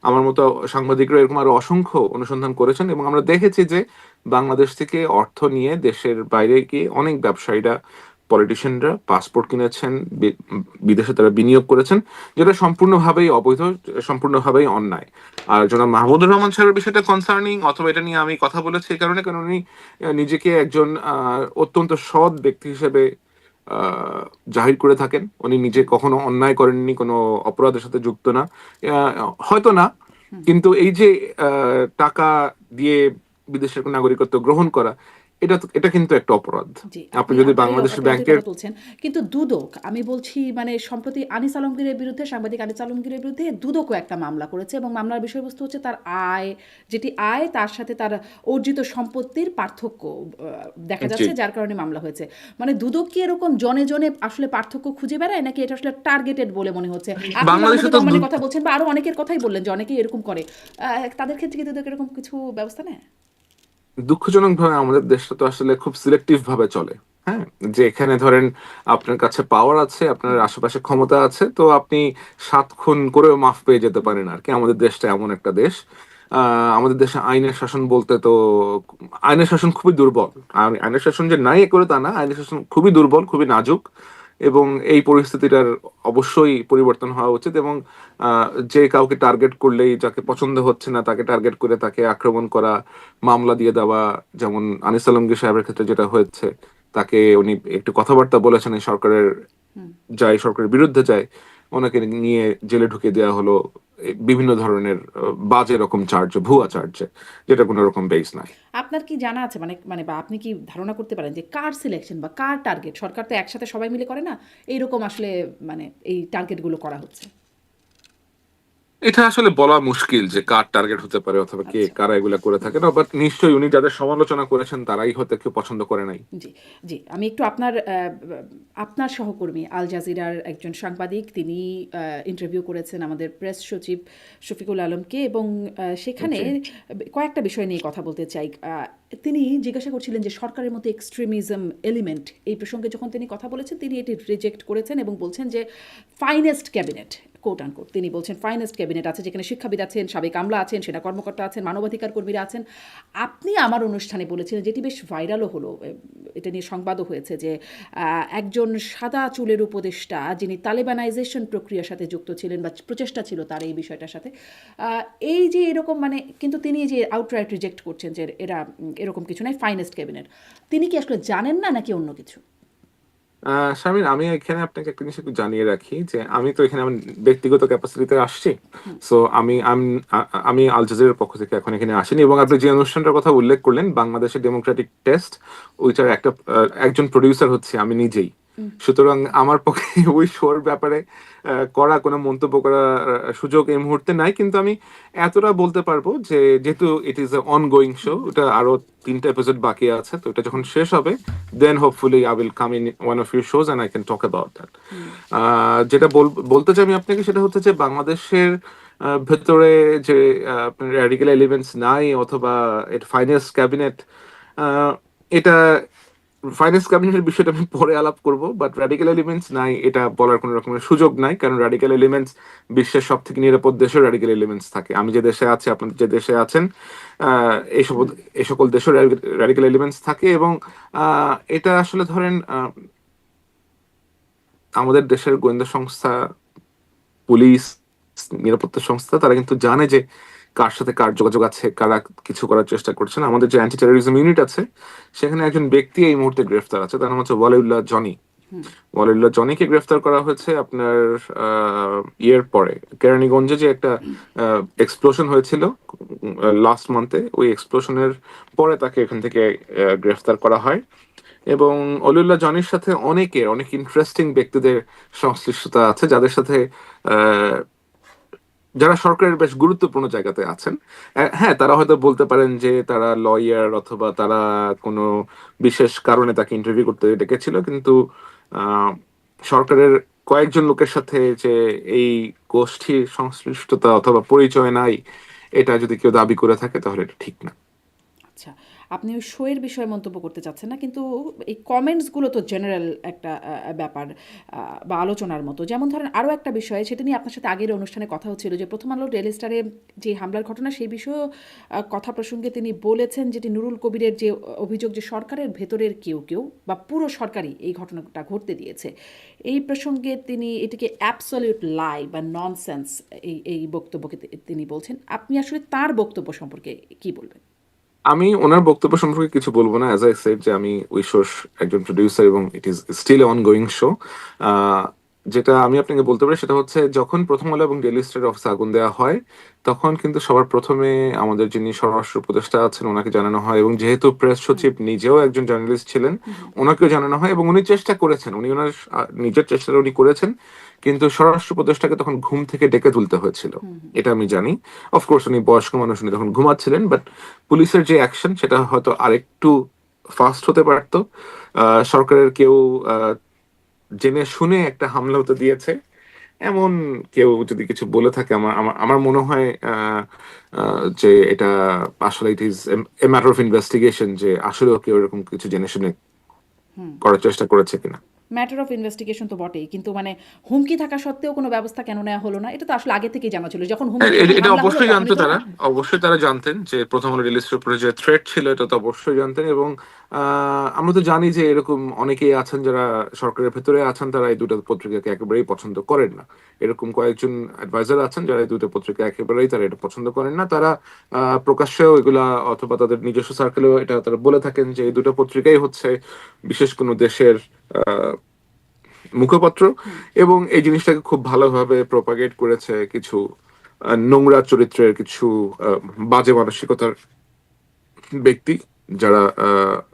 S2: আমার মতো সাংবাদিকরা এরকম আরো অসংখ্য অনুসন্ধান করেছেন, এবং আমরা দেখেছি যে বাংলাদেশ থেকে অর্থ নিয়ে দেশের বাইরে গিয়ে অনেক ব্যবসায়ীরা, পলিটিশিয়ানরা পাসপোর্ট কিনেছেন, বিদেশে তারা বিনিয়োগ করেছেন, যেটা সম্পূর্ণভাবেই অবৈধ, সম্পূর্ণভাবেই অন্যায়। আর জনাব মাহমুদুর রহমান সাহেবের বিষয়টা কনসার্নিং, অথবা এটা নিয়ে আমি কথা বলেছি এই কারণে, কারণ উনি নিজেকে একজন অত্যন্ত সৎ ব্যক্তি হিসেবে আহ, জাহির করে থাকেন। উনি নিজে কখনো অন্যায় করেননি, কোনো অপরাধের সাথে যুক্ত না। হয়তো না, কিন্তু এই যে টাকা দিয়ে বিদেশের নাগরিকত্ব গ্রহণ করা, এটা কিন্তু একটা অপরাধ।
S1: জি,
S2: আপনি
S1: আপনি
S2: যদি
S1: আপনি
S2: বাংলাদেশের
S1: অপরাধের
S2: ব্যাংকের,
S1: কথা তুলছেন। কিন্তু দুদক, আমি বলছি মানে সম্প্রতি আনিস আলমগীরের বিরুদ্ধে, সাংবাদিক আনিস আলমগীরের বিরুদ্ধে দুদকও একটা মামলা করেছে, এবং মামলার বিষয়বস্তু হচ্ছে তার আয়, যেটি আয় তার সাথে তার অর্জিত সম্পত্তির পার্থক্য দেখা
S2: জি,
S1: যাচ্ছে, যার কারণে মামলা হয়েছে। মানে দুদক কি এরকম জনে জনে আসলে পার্থক্য খুঁজে বেড়ায়, নাকি এটা আসলে টার্গেটেড বলে মনে হচ্ছে? আপনি
S2: বাংলাদেশে
S1: মাহমুদুর
S2: তো
S1: রহমানের কথা বলছেন, বা আরো অনেকের কথাই বললেন যে অনেকেই এরকম করে। তাদের ক্ষেত্রে কি দুদক এরকম কিছু ব্যবস্থা নেয়?
S2: দুঃখজনক ভাবে আমাদের দেশটা তো আসলে খুব সিলেক্টিভ ভাবে চলে। হ্যাঁ, যে এখানে ধরেন আপনার কাছে পাওয়ার আছে, আপনার আশেপাশে ক্ষমতা আছে, তো আপনি 7 খুন করেও মাফ পেয়ে যেতে পারেন আর কি। আমাদের দেশটা এমন একটা দেশ। আমাদের দেশে আইনের শাসন বলতে তো, আইনের শাসন খুবই দুর্বল। আর আইনের শাসন যে নাই এ করে তা না, আইনের শাসন খুবই দুর্বল, খুবই নাজুক। এবং এই পরিস্থিতিটার অবশ্যই পরিবর্তন হওয়া উচিত। এবং যে কাউকে টার্গেট করলেই, যাকে পছন্দ হচ্ছে না তাকে টার্গেট করে তাকে আক্রমণ করা, মামলা দিয়ে দেওয়া, যেমন আনিস আলমগীর সাহেবের ক্ষেত্রে যেটা হয়েছে, তাকে উনি একটু কথাবার্তা বলেছেন এই সরকারের, যায় সরকারের বিরুদ্ধে যায়, ওনাকে নিয়ে জেলে ঢুকে দেওয়া হলো বিভিন্ন ধরনের বাজে রকম চার্জ, ভুয়া চার্জ, যেটা কোনো রকম বেস নাই।
S1: আপনার কি জানা আছে, মানে মানে বা আপনি কি ধারণা করতে পারেন যে কার সিলেকশন বা কার টার্গেট, সরকার তো একসাথে সবাই মিলে করে না, এইরকম আসলে মানে এই টার্গেটগুলো করা হচ্ছে?
S2: এটা আসলে বলা মুশকিল যে কার টার্গেট হতে পারে, অথবা কে
S1: আচ্ছা।
S2: কারা এগুলা করে থাকে না, বাট নিশ্চয়ই উনি যাদের সমালোচনা করেছেন তারাই হয়তো কেউ পছন্দ করে নাই।
S1: জি, জি। আমি একটু আপনার সহকর্মী আল জাজিরার একজন সাংবাদিক, তিনি ইন্টারভিউ করেছেন আমাদের প্রেস সচিব শফিকুল আলমকে, এবং সেখানে
S2: জি,
S1: কয়েকটা বিষয় নিয়ে কথা বলতে চাই। তিনি জিজ্ঞাসা করছিলেন যে সরকারের মধ্যে এক্সট্রিমিজম এলিমেন্ট, এই প্রসঙ্গে যখন তিনি কথা বলেছেন, তিনি এটি রিজেক্ট করেছেন এবং বলছেন যে ফাইনেস্ট ক্যাবিনেট, কোট আনকোট, তিনি বলছেন ফাইনেস্ট ক্যাবিনেট আছে, যেখানে শিক্ষাবিদ আছেন, সাবেক আমলা আছেন, সেনা কর্মকর্তা আছেন, মানবাধিকার কর্মীরা আছেন। আপনি আমার অনুষ্ঠানে বলেছিলেন, যেটি বেশ ভাইরালও হলো, এটা নিয়ে সংবাদও হয়েছে, যে একজন সাদা চুলের উপদেষ্টা, যিনি তালেবানাইজেশন প্রক্রিয়ার সাথে যুক্ত ছিলেন বা প্রচেষ্টা ছিল তার এই বিষয়টার সাথে, এই যে এরকম মানে, কিন্তু তিনি যে আউটরাইট রিজেক্ট করছেন যে এরা এরকম কিছু নাই, ফাইনেস্ট ক্যাবিনেট, তিনি কি আসলে জানেন না নাকি অন্য কিছু?
S2: শামিন, আমি এখানে আপনাকে একটা জিনিস একটু জানিয়ে রাখি যে আমি তো এখানে আমার ব্যক্তিগত ক্যাপাসিটিতে আসছি। সো আমি আল জাজিরার পক্ষ থেকে এখন এখানে আসিনি। এবং আপনি যে অনুষ্ঠানটার কথা উল্লেখ করলেন, বাংলাদেশের ডেমোক্রেটিক টেস্ট, ওইটার একজন প্রডিউসার হচ্ছে আমি নিজেই। সুতরাং আমার পক্ষে ওই শোর ব্যাপারে করা কোনো মন্তব্য করার সুযোগ এই মুহূর্তে নাই। কিন্তু আমি এতটা বলতে পারবো যে যেহেতু it is a ongoing show, ওটা আরো 3টা এপিসোড বাকি আছে, তো এটা যখন শেষ হবে, then hopefully I will come in one of your shows and I can talk about that. যেটা বলতে চাই আমি আপনাকে, সেটা হচ্ছে যে বাংলাদেশের ভেতরে যে র্যাডিক্যাল এলিমেন্টস নাই, অথবা এর ফাইন্যান্স ক্যাবিনেট, এটা ফাইন্যান্স ক্যাবিনেটের বিষয়টা আমি পরে আলাপ করব, বাট র্যাডিক্যাল এলিমেন্টস নাই এটা বলার কোনো রকমের সুযোগ নাই, কারণ র্যাডিক্যাল এলিমেন্টস, বিশ্বের সব থেকে নিরাপদ দেশেও র্যাডিক্যাল এলিমেন্টস থাকে। আমি যে দেশে আছি, আপনার যে দেশে আছেন, এই সকল দেশেও র্যাডিক্যাল এলিমেন্টস থাকে। এবং এটা আসলে ধরেন আমাদের দেশের গোয়েন্দা সংস্থা পুলিশ, নিরাপত্তা সংস্থা তারা কিন্তু জানে যে কার সাথে কার যোগাযোগ আছে, কারা কিছু করার চেষ্টা করছেন। আমাদের যে অ্যান্টি টেরোরিজম ইউনিট আছে সেখানে একজন ব্যক্তি এই মুহূর্তে গ্রেফতার আছে, তার নাম হচ্ছে ওয়ালিউল্লাহ জনি।
S1: হুম।
S2: ওয়ালিউল্লাহ জনিকে গ্রেফতার করা হয়েছে আপনার ইয়ের পরে কেরানীগঞ্জে যে একটা এক্সপ্লোশন হয়েছিল লাস্ট মান্থে, ওই এক্সপ্লোশনের পরে তাকে এখান থেকে গ্রেফতার করা হয়। এবং অলিউল্লাহ জনির সাথে অনেক ইন্টারেস্টিং ব্যক্তিদের সংশ্লিষ্টতা আছে, যাদের সাথে আহ, যারা সরকারের বেশ গুরুত্বপূর্ণ জায়গাতে আছেন। হ্যাঁ, তারা হয়তো বলতে পারেন যে তারা লয়ার অথবা তারা কোনো বিশেষ কারণে তাকে ইন্টারভিউ করতে ডেকেছিল, কিন্তু আহ, সরকারের কয়েকজন লোকের সাথে যে এই গোষ্ঠীর সংশ্লিষ্টতা অথবা পরিচয় নাই, এটা যদি কেউ দাবি করে থাকে তাহলে এটা ঠিক না।
S1: আচ্ছা, আপনি ওই শোয়ের বিষয়ে মন্তব্য করতে চাচ্ছেন না, কিন্তু এই কমেন্টসগুলো তো জেনারেল একটা ব্যাপার বা আলোচনার মতো। যেমন ধরেন আরও একটা বিষয়, সেটা নিয়ে আপনার সাথে আগের অনুষ্ঠানে কথা হচ্ছিল, যে প্রথম আলো ডেইলি স্টারে যে হামলার ঘটনা, সেই বিষয়েও কথা প্রসঙ্গে তিনি বলেছেন, যেটি নুরুল কবিরের যে অভিযোগ যে সরকারের ভেতরের কেউ বা পুরো সরকারই এই ঘটনাটা ঘটতে দিয়েছে। এই প্রসঙ্গে তিনি এটিকে অ্যাবসলিউট লাই বা ননসেন্স এই বক্তব্যকে তিনি বলছেন। আপনি আসলে তার বক্তব্য সম্পর্কে কি বলবেন?
S2: আমি ওনার বক্তব্য সম্পর্কে কিছু বলবো না। অ্যাজ আই সেড যে আমি ওই শোর একজন প্রডিউসার এবং it is still ongoing show. যেটা আমি আপনাকে বলতে পারি সেটা হচ্ছে, যখন প্রথম আলো এবং ডেইলি স্টারের অফিসে আগুন দেওয়া হয় তখন কিন্তু সবার প্রথমে আমাদের যিনি স্বরাষ্ট্র উপদেষ্টা আছেন ওনাকে জানানো হয়, এবং যেহেতু প্রেস সচিব নিজেও একজন জার্নালিস্ট ছিলেন ওনাকেও জানানো হয়, এবং উনি চেষ্টা করেছেন, উনি ওনার নিজের চেষ্টাটা উনি করেছেন, কিন্তু স্বরাষ্ট্র উপদেষ্টাকে তখন ঘুম থেকে ডেকে তুলতে হয়েছিল, এটা আমি জানি। অফকোর্স উনি বয়স্ক মানুষ, উনি তখন ঘুমাচ্ছিলেন, বাট পুলিশের যে অ্যাকশন সেটা হয়তো আরেকটু ফাস্ট হতে পারতো। সরকারের কেউ জেনে শুনে একটা হামলা হতে দিয়েছে এমন কেউ যদি কিছু বলে থাকে, আমার আমার আমার মনে হয় যে এটা আসলে it is a matter of investigation, যে আসলে কেউ এরকম কিছু জেনে শুনে করার চেষ্টা করেছে কিনা।
S1: ম্যাটার অফ ইনভেস্টিগেশন তো বটেই, কিন্তু মানে হুমকি থাকা সত্ত্বেও কোনো ব্যবস্থা কেন নেওয়া হলো না? এটা তো আসলে আগে থেকেই জানা ছিল, যখন হুমকি যখন
S2: এটা
S1: হামলা হলো
S2: অবশ্যই জানতো
S1: তখনই তো
S2: তারা,
S1: না?
S2: অবশ্যই তারা জানতেন যে প্রথম আলো রিলিজের উপরে যে থ্রেট ছিল এটা তো অবশ্যই জানতেন। এবং আমরা তো জানি যে এরকম অনেকেই আছেন যারা সরকারের ভেতরে আছেন, তারা এই দুটো পত্রিকাকে একেবারেই পছন্দ করেন না। এরকম কয়েকজন অ্যাডভাইজার আছেন যারা এই দুটো পত্রিকা একেবারেই তারা এটা পছন্দ করেন না। তারা প্রকাশ্যেও এগুলা অথবা তাদের নিজস্ব সার্কেলেও এটা তারা বলে থাকেন যে এই দুটো পত্রিকাই হচ্ছে বিশেষ কোনো দেশের আহ মুখপত্র, এবং এই জিনিসটাকে খুব ভালোভাবে প্রপাগেট করেছে কিছু নোংরা চরিত্রের, কিছু বাজে মানসিকতার ব্যক্তি, যারা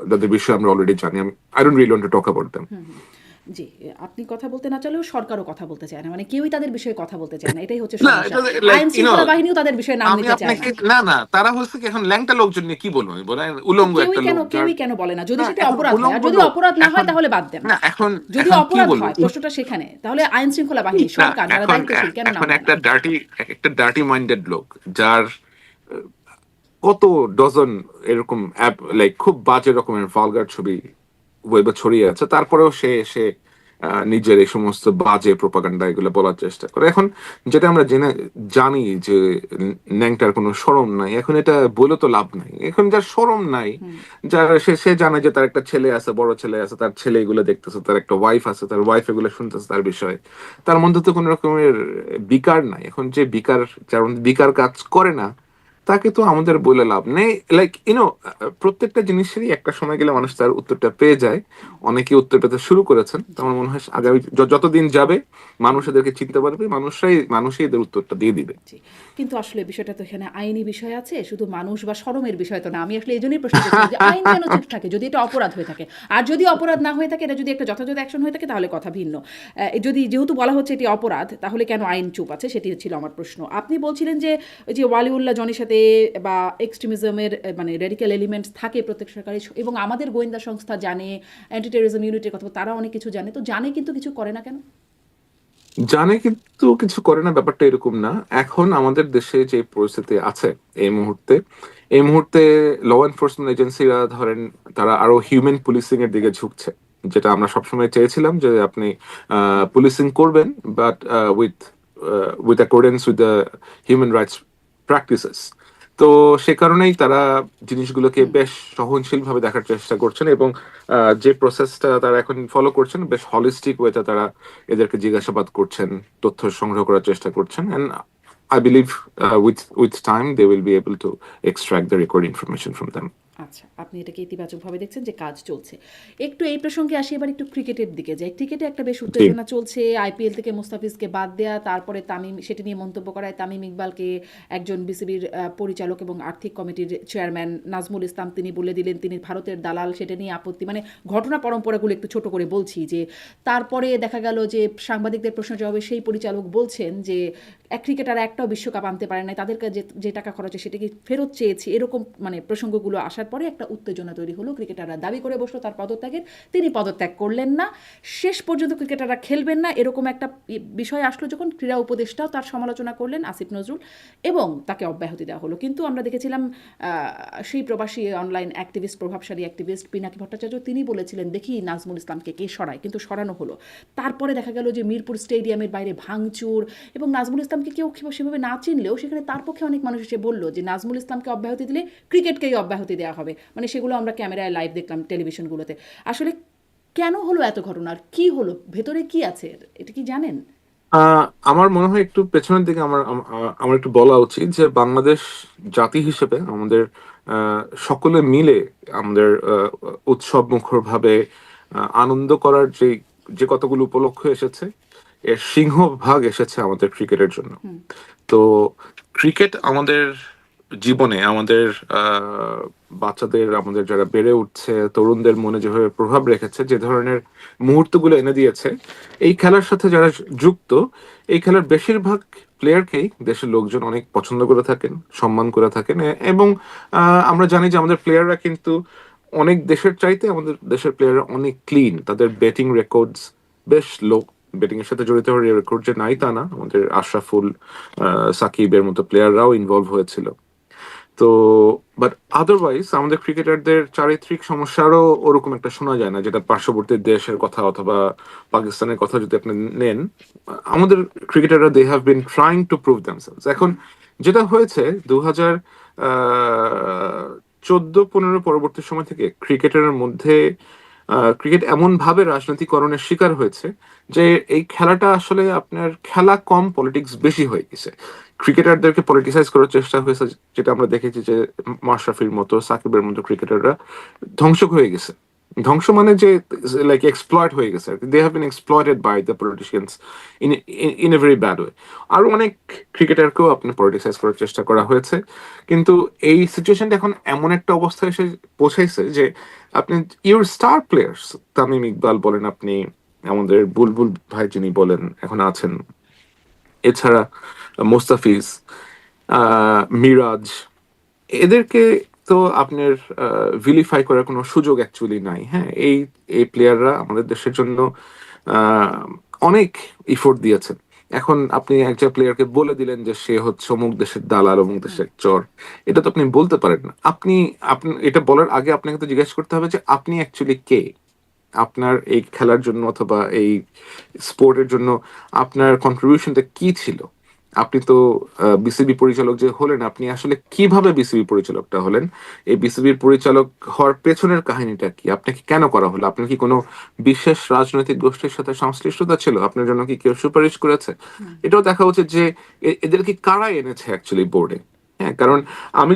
S2: যাদের বিষয়ে আমরা অলরেডি জানি। আমি I don't really want to talk about them.
S1: জি, আপনি কথা বলতে না চাইলেও সরকারও কথা বলতে চায় না, মানে কেউই তাদের বিষয়ে কথা বলতে চায় না, এটাই হচ্ছে
S2: না,
S1: সমস্যা।
S2: এটা লাইক
S1: আইন শৃঙ্খলা বাহিনীও তাদের বিষয়ে নাম
S2: আমি
S1: নিতে চায় না।
S2: আপনাকে, না না, তারা হচ্ছে কি এখন ল্যাংটা লোকজন নিয়ে কি বলবো, আমি বলেন উলঙ্গ একটা লোক যার,
S1: কেউই কেন বলে না, যদি
S2: না
S1: সেটা
S2: এখন
S1: অপরাধ হয়। আর
S2: উলঙ্গ
S1: যদি
S2: লোক,
S1: অপরাধ না হয়
S2: এখন
S1: তাহলে বাদ দেন।
S2: না, এখন
S1: যদি
S2: এখন কি
S1: অপরাধ
S2: বলবো,
S1: হয়, প্রশ্নটা সেখানে, তাহলে আইন শৃঙ্খলা বাহিনী,
S2: না
S1: সরকার যারা
S2: এখন
S1: দায়িত্বশীল কেন নাম
S2: এখন
S1: নেয় না?
S2: একটা ডার্টি মাইন্ডেড লোক যার কত ডজন এরকম অ্যাপ, লাইক খুব বাজে রকমের ভালগার ছবি ওয়েবে ছড়িয়ে আছে, তারপরেও সে এসে নিজের এই সমস্ত বাজে প্রোপাগান্ডা এগুলো বলার চেষ্টা করে। এখন যেটা আমরা জানি যে ন্যাংটার কোনো শরম নাই, এখন এটা বলে তো লাভ নাই। এখন যার শরম নাই, যার সে সে জানে যে তার একটা ছেলে আছে, বড় ছেলে আছে, তার ছেলে এগুলো দেখতেছে, তার একটা ওয়াইফ আছে, তার ওয়াইফ এগুলো শুনতেছে তার বিষয়ে, তার মধ্যে তো কোনো রকমের বিকার নাই। এখন যে বিকার, যার মধ্যে বিকার কাজ করে না, তাকে তো আমাদের বলে লাভ নেই। লাইক প্রত্যেকটা জিনিসেরই একটা সময় গেলে মানুষ তার উত্তরটা পেয়ে যায়। অনেকে উত্তর পেতে শুরু করেছেন, তো আমার মনে হয় আগামী যতদিন যাবে মানুষ এদেরকে চিনতে পারবে, মানুষই এদের উত্তরটা দিয়ে দিবে।
S1: জি, কিন্তু আসলে বিষয়টা তো এখানে আইনি বিষয় আছে, শুধু মানুষ বা শরমের বিষয় তো না। আমি আসলে এই জন্যই প্রশ্ন করছিলাম যে আইন কেন চুপ থাকে যদি এটা অপরাধ হয়ে থাকে? আর যদি অপরাধ না হয়ে থাকে, এটা যদি একটা যথাযথ অ্যাকশন হয়ে থাকে, তাহলে কথা ভিন্ন। যেহেতু বলা হচ্ছে এটি অপরাধ, তাহলে কেন আইন চুপ আছে? সেটি ছিল আমার প্রশ্ন। আপনি বলছিলেন যে ওই যে ওয়ালিউল্লাহ জনির সাথে বা এক্সট্রিমিজমের মানে রেডিক্যাল এলিমেন্টস থাকে প্রত্যেক সরকারি, এবং আমাদের গোয়েন্দা সংস্থা জানে, অ্যান্টি টেরোরিজম ইউনিটের কথা তারা অনেক কিছু জানে, তো জানে কিন্তু কিছু করে না কেন?
S2: জানে কিন্তু কিছু করে না, ব্যাপারটা এরকম না। এখন আমাদের দেশে যে পরিস্থিতি আছে এই মুহূর্তে ল এনফোর্সমেন্ট এজেন্সিরা ধরেন তারা আরো হিউম্যান পুলিশিং এর দিকে ঝুঁকছে, যেটা আমরা সবসময় চেয়েছিলাম যে আপনি পুলিশিং করবেন, but with with accordance with the human rights practices. তো সে কারণেই তারা জিনিসগুলোকে বেশ সহনশীল ভাবে দেখার চেষ্টা করছেন, এবং যে প্রসেসটা তারা এখন ফলো করছেন বেশ হলিস্টিক ওয়েতে তারা এদেরকে জিজ্ঞাসাবাদ করছেন, তথ্য সংগ্রহ করার চেষ্টা করছেন, and I believe with time they will be able to extract the record information from them.
S1: আচ্ছা, আপনি এটাকে ইতিবাচকভাবে দেখছেন যে কাজ চলছে। একটু এই প্রসঙ্গে আসি, এবার একটু ক্রিকেটের দিকে যাই। ক্রিকেটে একটা বেশ
S2: জি।
S1: উত্তেজনা চলছে। আইপিএল থেকে মুস্তাফিজকে বাদ দেয়া, তারপরে তামিম সেটা নিয়ে মন্তব্য করায় তামিম ইকবালকে একজন বিসিবির পরিচালক এবং আর্থিক কমিটির চেয়ারম্যান নাজমুল ইসলাম তিনি বলে দিলেন তিনি ভারতের দালাল, সেটা নিয়ে আপত্তি। মানে ঘটনা পরম্পরাগুলো একটু ছোট করে বলছি যে তারপরে দেখা গেল যে সাংবাদিকদের প্রশ্ন জবাবে সেই পরিচালক বলছেন যে এক ক্রিকেটার একটাও বিশ্বকাপ আনতে পারে নাই, তাদের কাছে যে টাকা খরচ হয় সেটা কি ফেরত চেয়েছি, এরকম মানে প্রসঙ্গগুলো আসার পরে একটা উত্তেজনা তৈরি হলো। ক্রিকেটাররা দাবি করে বসলো তার পদত্যাগের, তিনি পদত্যাগ করলেন না, শেষ পর্যন্ত ক্রিকেটাররা খেলবেন না এরকম একটা বিষয় আসলো যখন ক্রীড়া উপদেষ্টাও তার সমালোচনা করলেন আসিফ নজরুল, এবং তাকে অব্যাহতি দেওয়া হলো। কিন্তু আমরা দেখেছিলাম সেই প্রবাসী অনলাইন অ্যাক্টিভিস্ট, প্রভাবশালী অ্যাক্টিভিস্ট পিনাকি ভট্টাচার্য তিনি বলেছিলেন দেখি নাজমুল ইসলামকে কে সরায়, কিন্তু সরানো হলো। তারপরে দেখা গেল যে মিরপুর স্টেডিয়ামের বাইরে ভাঙচুর, এবং নাজমুল ইসলামকে কেউ সেভাবে না চিনলেও সেখানে তার পক্ষে অনেক মানুষ এসে বললো যে নাজমুল ইসলামকে অব্যাহতি দিলে ক্রিকেটকেই অব্যাহতি দেওয়া হবে। মানে সেগুলো আমরা ক্যামেরায় লাইভ দেখলাম টেলিভিশনগুলোতে। আসলে কেন হলো এত ঘটনা, আর কি হলো, ভেতরে কি আছে এটা কি জানেন?
S2: আমার মনে হয় একটু পেছনের দিকে আমার একটু বলা উচিত যে বাংলাদেশ জাতি হিসেবে আমাদের সকলে মিলে আমাদের উৎসব মুখর ভাবে আনন্দ করার যে যে কতগুলো উপলক্ষ এসেছে, এর সিংহভাগ এসেছে আমাদের ক্রিকেটের জন্য। তো ক্রিকেট আমাদের জীবনে, আমাদের বাচ্চাদের, আমাদের যারা বেড়ে উঠছে তরুণদের মনে যেভাবে প্রভাব রেখেছে, যে ধরনের মুহূর্তগুলো এনে দিয়েছে, এই খেলার সাথে যারা যুক্ত, এই খেলার বেশিরভাগ প্লেয়ারকেই দেশের লোকজন অনেক পছন্দ করে থাকেন, সম্মান করে থাকেন, এবং আমরা জানি যে আমাদের প্লেয়াররা কিন্তু অনেক দেশের চাইতে আমাদের দেশের প্লেয়াররা অনেক ক্লিন, তাদের ব্যাটিং রেকর্ডস বেশ লো। ব্যাটিং এর সাথে জড়িত হওয়ার রেকর্ড যে নাই তা না, আমাদের আশরাফুল, সাকিবের মতো প্লেয়াররাও ইনভলভ হয়েছিল। তো বাট আদারওয়াইজ আমাদের ক্রিকেটারদের চারিত্রিক সমস্যারও ওরকম একটা শোনা যায় না, যেটা পার্শ্ববর্তী দেশের কথা অথবা পাকিস্তানের কথা যদি আপনি নেন, আমাদের ক্রিকেটাররা they have been trying to prove themselves. এখন যেটা হয়েছে 2014-15 পরবর্তী সময় থেকে ক্রিকেটের মধ্যে ক্রিকেট এমন ভাবে রাজনৈতিকরণের শিকার হয়েছে যে এই খেলাটা আসলে আপনার খেলা কম, পলিটিক্স বেশি হয়ে গেছে। ক্রিকেটারদেরকে পলিটিসাইজ করার চেষ্টা হয়েছে, যেটা আমরা দেখেছি যে মাশরাফির মতো, সাকিবের মতো ক্রিকেটাররা ধ্বংস হয়ে গেছে। ধ্বংস মানে যে লাইক এক্সপ্লয়েট হয়ে গেছে আর কি, they have been exploited by the politicians in in a very bad way. আরো অনেক ক্রিকেটারকেও আপনি পলিটিসাইজ করার চেষ্টা করা হয়েছে, কিন্তু এই সিচুয়েশনটা এখন এমন একটা অবস্থায় এসে পৌঁছাইছে যে আপনি your star players, Tamim Iqbal বলেন, আপনি আমাদের বুলবুল ভাই যিনি বলেন এখন আছেন, এছাড়া মোস্তাফিজ, মিরাজ, এদেরকে তো আপনার ভিলিফাই করার কোনো সুযোগ অ্যাকচুয়ালি নাই। হ্যাঁ, এই এই প্লেয়াররা আমাদের দেশের জন্য আহ, অনেক ইফোর্ট দিয়েছেন। এখন আপনি একজন প্লেয়ারকে বলে দিলেন যে সে হচ্ছে অমুক দেশের দালাল, অমুক দেশের চর, এটা তো আপনি বলতে পারেন না। আপনি আপনি এটা বলার আগে আপনাকে তো জিজ্ঞেস করতে হবে যে আপনি অ্যাকচুয়ালি কে, আপনার এই খেলার জন্য অথবা এই স্পোর্টের জন্য আপনার কন্ট্রিবিউশনটা কি ছিল। আপনি তো বিসিবি পরিচালক যে হলেন, আপনি আসলে কিভাবে বিসিবি পরিচালকটা হলেন, এই বিসিবির পরিচালক হওয়ার পেছনের কাহিনীটা কি, আপনাকে কেন করা হলো, আপনার কি কোনো বিশেষ রাজনৈতিক গোষ্ঠীর সাথে সংশ্লিষ্টতা ছিল, আপনার জন্য কি কেউ সুপারিশ করেছে, এটাও দেখা উচিত যে এদেরকে কারা এনেছে অ্যাকচুয়ালি বোর্ডে। হ্যাঁ, কারণ আমি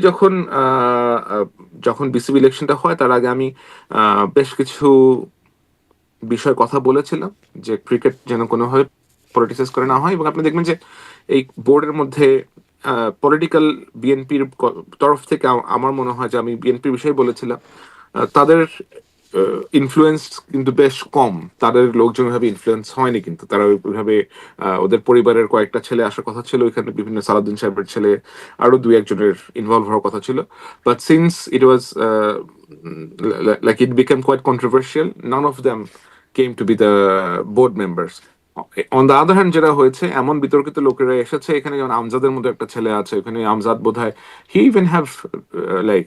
S2: যখন বিসিবি ইলেকশনটা হয় তার আগে আমি বেশ কিছু বিষয়ে কথা বলেছিলাম যে ক্রিকেট যেন কোনোভাবে পলিটিসাইজ করে না হয়, এবং আপনি দেখবেন যে এই বোর্ডের মধ্যে পলিটিক্যাল বিএনপির তরফ থেকে আমার মনে হয় যে আমি বিএনপির বিষয়ে বলেছিলাম, তাদের ইনফ্লুয়েন্স কিন্তু বেশ কম, তাদের লোকজন ভাবে ইনফ্লুয়েন্স হয়নি, কিন্তু তারা ওইভাবে ওদের পরিবারের কয়েকটা ছেলে আসার কথা ছিল ওইখানে, বিভিন্ন সালাউদ্দিন সাহেবের ছেলে, আরো দুই একজনের ইনভলভ হওয়ার কথা ছিল, but since it was like it became quite controversial, none of them came to be the board members. On the other hand যেটা হয়েছে, এমন বিতর্কিত লোকেরা এসেছে এখানে, যেমন আমজাদের মধ্যে একটা ছেলে আছে ওখানে, আমজাদ বোধহয় he even have like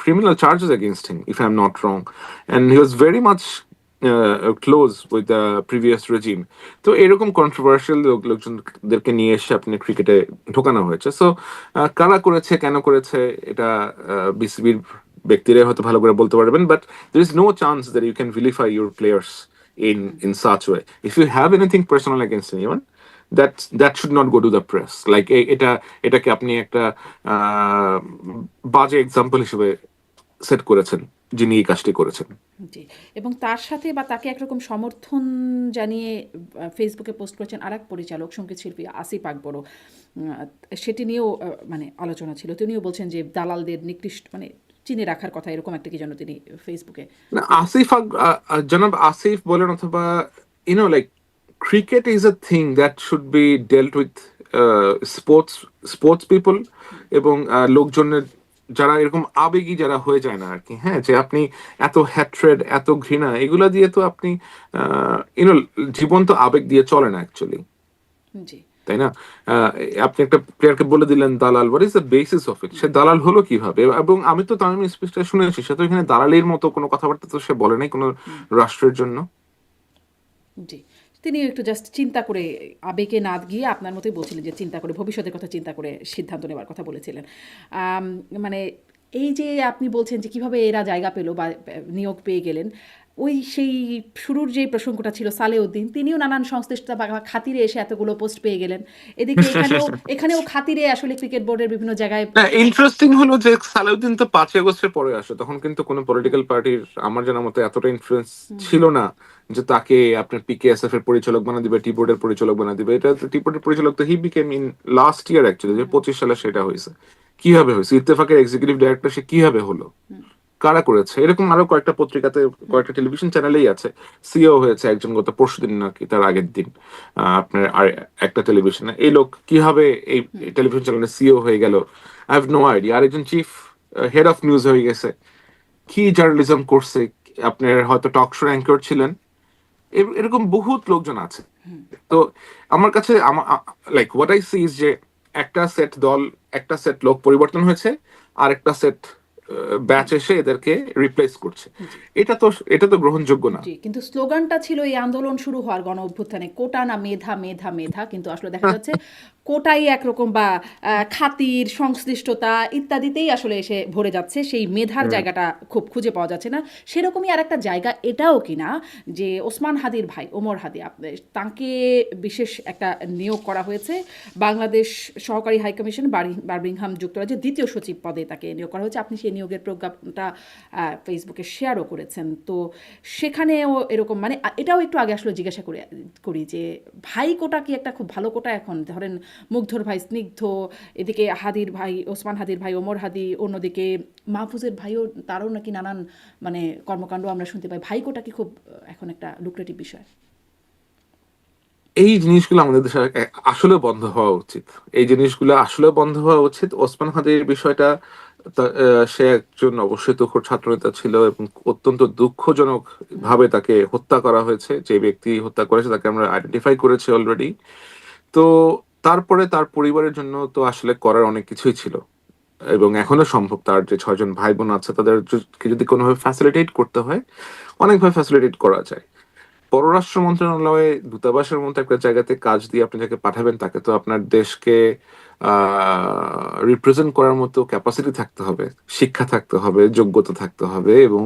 S2: criminal charges against him if I am not wrong, and he was very much close with the previous regime. তো এরকম কন্ট্রোভার্সিয়াল লোকজনদেরকে নিয়ে এসে আপনি ক্রিকেটে ঢোকানো হয়েছে। সো কারা করেছে, কেন করেছে, এটা বিসিবির ব্যক্তিরাই হয়তো ভালো করে বলতে পারবেন, but there is no chance that you can vilify your players in such way. If you have anything personal against anyone, that should not go to the press. Like এটাকে আপনি একটা আহ, বাজে এক্সাম্পল হিসেবে সেট করেছেন যিনি এই কাজটি করেছেন।
S1: জি, এবং তার সাথে বা তাকে একরকম সমর্থন জানিয়ে ফেসবুকে পোস্ট করেছেন আরেক পরিচালক সঙ্গীত শিল্পী আসিফ আকবরও। সেটি নিয়েও মানে আলোচনা ছিল। তিনিও বলছেন যে দালালদের নিকৃষ্ট মানে চিনে রাখার কথা, এরকম একটা কি যেন তিনি ফেসবুকে।
S2: না, জনাব আসিফ বলেন অথবা like cricket is a thing that should be ডেল্ট with sports sports people, এবং লোকজনের যারা এরকম আবেগী যারা হয়ে যায় না আর কি, হ্যাঁ, যে আপনি এত হ্যাট্রেড, এত ঘৃণা, এগুলা দিয়ে তো আপনি ইউনো জীবন তো আবেগ দিয়ে চলে না অ্যাকচুয়ালি,
S1: জি,
S2: তাই না? আহ, আপনি একটা প্লেয়ারকে বলে দিলেন দালাল, what is the basis of it? সে দালাল হলো কিভাবে? এবং আমি তো তামিম স্পিচটা শুনেছি, সে তো এখানে দালালির মতো কোনো কথাবার্তা তো সে বলে নাই কোনো রাষ্ট্রের জন্য।
S1: জি। তিনি একটু জাস্ট চিন্তা করে, আবেগে না গিয়ে আপনার মতোই বলছিলেন যে চিন্তা করে, ভবিষ্যতের কথা চিন্তা করে সিদ্ধান্ত নেওয়ার কথা বলেছিলেন। মানে এই যে আপনি বলছেন যে কিভাবে এরা জায়গা পেল বা নিয়োগ পেয়ে গেলেন, ওই সেই শুরুর যে প্রসঙ্গটা ছিল সালেউদ্দিন, তিনিও নানান সংশ্লিষ্টতা বা খাতিরে এসে এতগুলো পোস্ট পেয়ে গেলেন। এদিকে এখানেও খাতিরে আসলে ক্রিকেট বোর্ডের বিভিন্ন জায়গায়।
S2: না, ইন্টারেস্টিং হলো যে সালাউদ্দিন তো 5ই আগস্টের পরে আসে, তখন কিন্তু কোনো পলিটিক্যাল পার্টির আমার জানা মতে এতটা ইনফ্লুয়েন্স ছিল না যে তাকে আপনার পিকেএসএফ এর পরিচালক বানা দিবে, টি বোর্ডের পরিচালক বানা দিবে। এটা টি বোর্ডের পরিচালক তো he became in last year actually, যে 25 সালে সেটা হয়েছে। কিভাবে হয়েছে? ইত্তেফাকের এক্সিকিউটিভ ডাইরেক্টর সে কিভাবে হলো? কারা করেছে? এরকম আরো কয়েকটা পত্রিকাতে, কয়েকটা টেলিভিশন চ্যানেলেই আছে। সিও হয়েছে একজন গত পরশুদিন নাকি তার আগের দিন আপনার আর একটা টেলিভিশনে। এই লোক কিভাবে এই টেলিভিশন চ্যানেলে সিও হয়ে গেল? I have no idea. আর একজন চিফ হেড অফ নিউজ হয়ে গেছে। কি জার্নালিজম করছে? আপনার হয়তো টক শো অ্যাঙ্কর ছিলেন। এরকম বহুত লোকজন আছে। তো আমার কাছে like what I see is যে একটা সেট দল, একটা সেট লোক পরিবর্তন হয়েছে, আর একটা সেট ব্যাচ এসে এদেরকে রিপ্লেস করছে। এটা তো এটা তো গ্রহণযোগ্য না।
S1: জি, কিন্তু স্লোগানটা ছিল এই আন্দোলন শুরু হওয়ার গণ অভ্যুত্থানে, কোটা না মেধা, মেধা মেধা, কিন্তু আসলে দেখা যাচ্ছে কোটাই একরকম বা খাতির সংশ্লিষ্টতা ইত্যাদিতেই আসলে এসে ভরে যাচ্ছে, সেই মেধার জায়গাটা খুব খুঁজে পাওয়া যাচ্ছে না। সেরকমই আর একটা জায়গা এটাও কিনা যে ওসমান হাদির ভাই ওমর হাদি, তাকে বিশেষ একটা নিয়োগ করা হয়েছে বাংলাদেশ সহকারী হাইকমিশন বার্মিংহাম যুক্তরাজ্যের দ্বিতীয় সচিব পদে তাকে নিয়োগ করা হয়েছে। আপনি সেই নিয়োগের প্রজ্ঞাপনটা ফেসবুকে শেয়ারও করেছেন। তো সেখানেও এরকম মানে এটাও একটু আগে আসলে জিজ্ঞাসা করি যে ভাই কোটা কি একটা খুব ভালো কোটা? এখন ধরেন মুগ্ধর ভাই স্নিগ্ধ, এদিকে হাদির ভাই ওসমান হাদির ভাই ওমর হাদি, অন্যদিকে মাহফুজের ভাইও, তারও নাকি নানান মানে কর্মকাণ্ড আমরা শুনতে পাই। ভাই কোটা কি খুব এখন একটা লুক্রেটিভ বিষয়?
S2: এই জিনিসগুলো আমাদের দেশে আসলে বন্ধ হওয়া উচিত। এই জিনিসগুলো আসলে বন্ধ হওয়া উচিত। ওসমান হাদির বিষয়টা, সে একজন অবশ্যই তুখোড় ছাত্রনেতা ছিল এবং অত্যন্ত দুঃখজনক ভাবে তাকে হত্যা করা হয়েছে। যে ব্যক্তি হত্যা করেছে তাকে আমরা আইডেন্টিফাই করেছি অলরেডি। তো তারপরে তার পরিবারের জন্য তো আসলে করার অনেক কিছুই ছিল, এবং এখনো সম্ভব। তার যে 6জন ভাই বোন আছে তাদের যদি কোনোভাবে ফ্যাসিলিটেট করতে হয়, অনেকভাবে ফ্যাসিলিটেট করা যায়। পররাষ্ট্র মন্ত্রণালয়ে দূতাবাসের মতো একটা জায়গাতে কাজ দিয়ে আপনি যাকে পাঠাবেন, তাকে তো আপনার দেশকে রিপ্রেজেন্ট করার মতো ক্যাপাসিটি থাকতে হবে, শিক্ষা থাকতে হবে, যোগ্যতা থাকতে হবে, এবং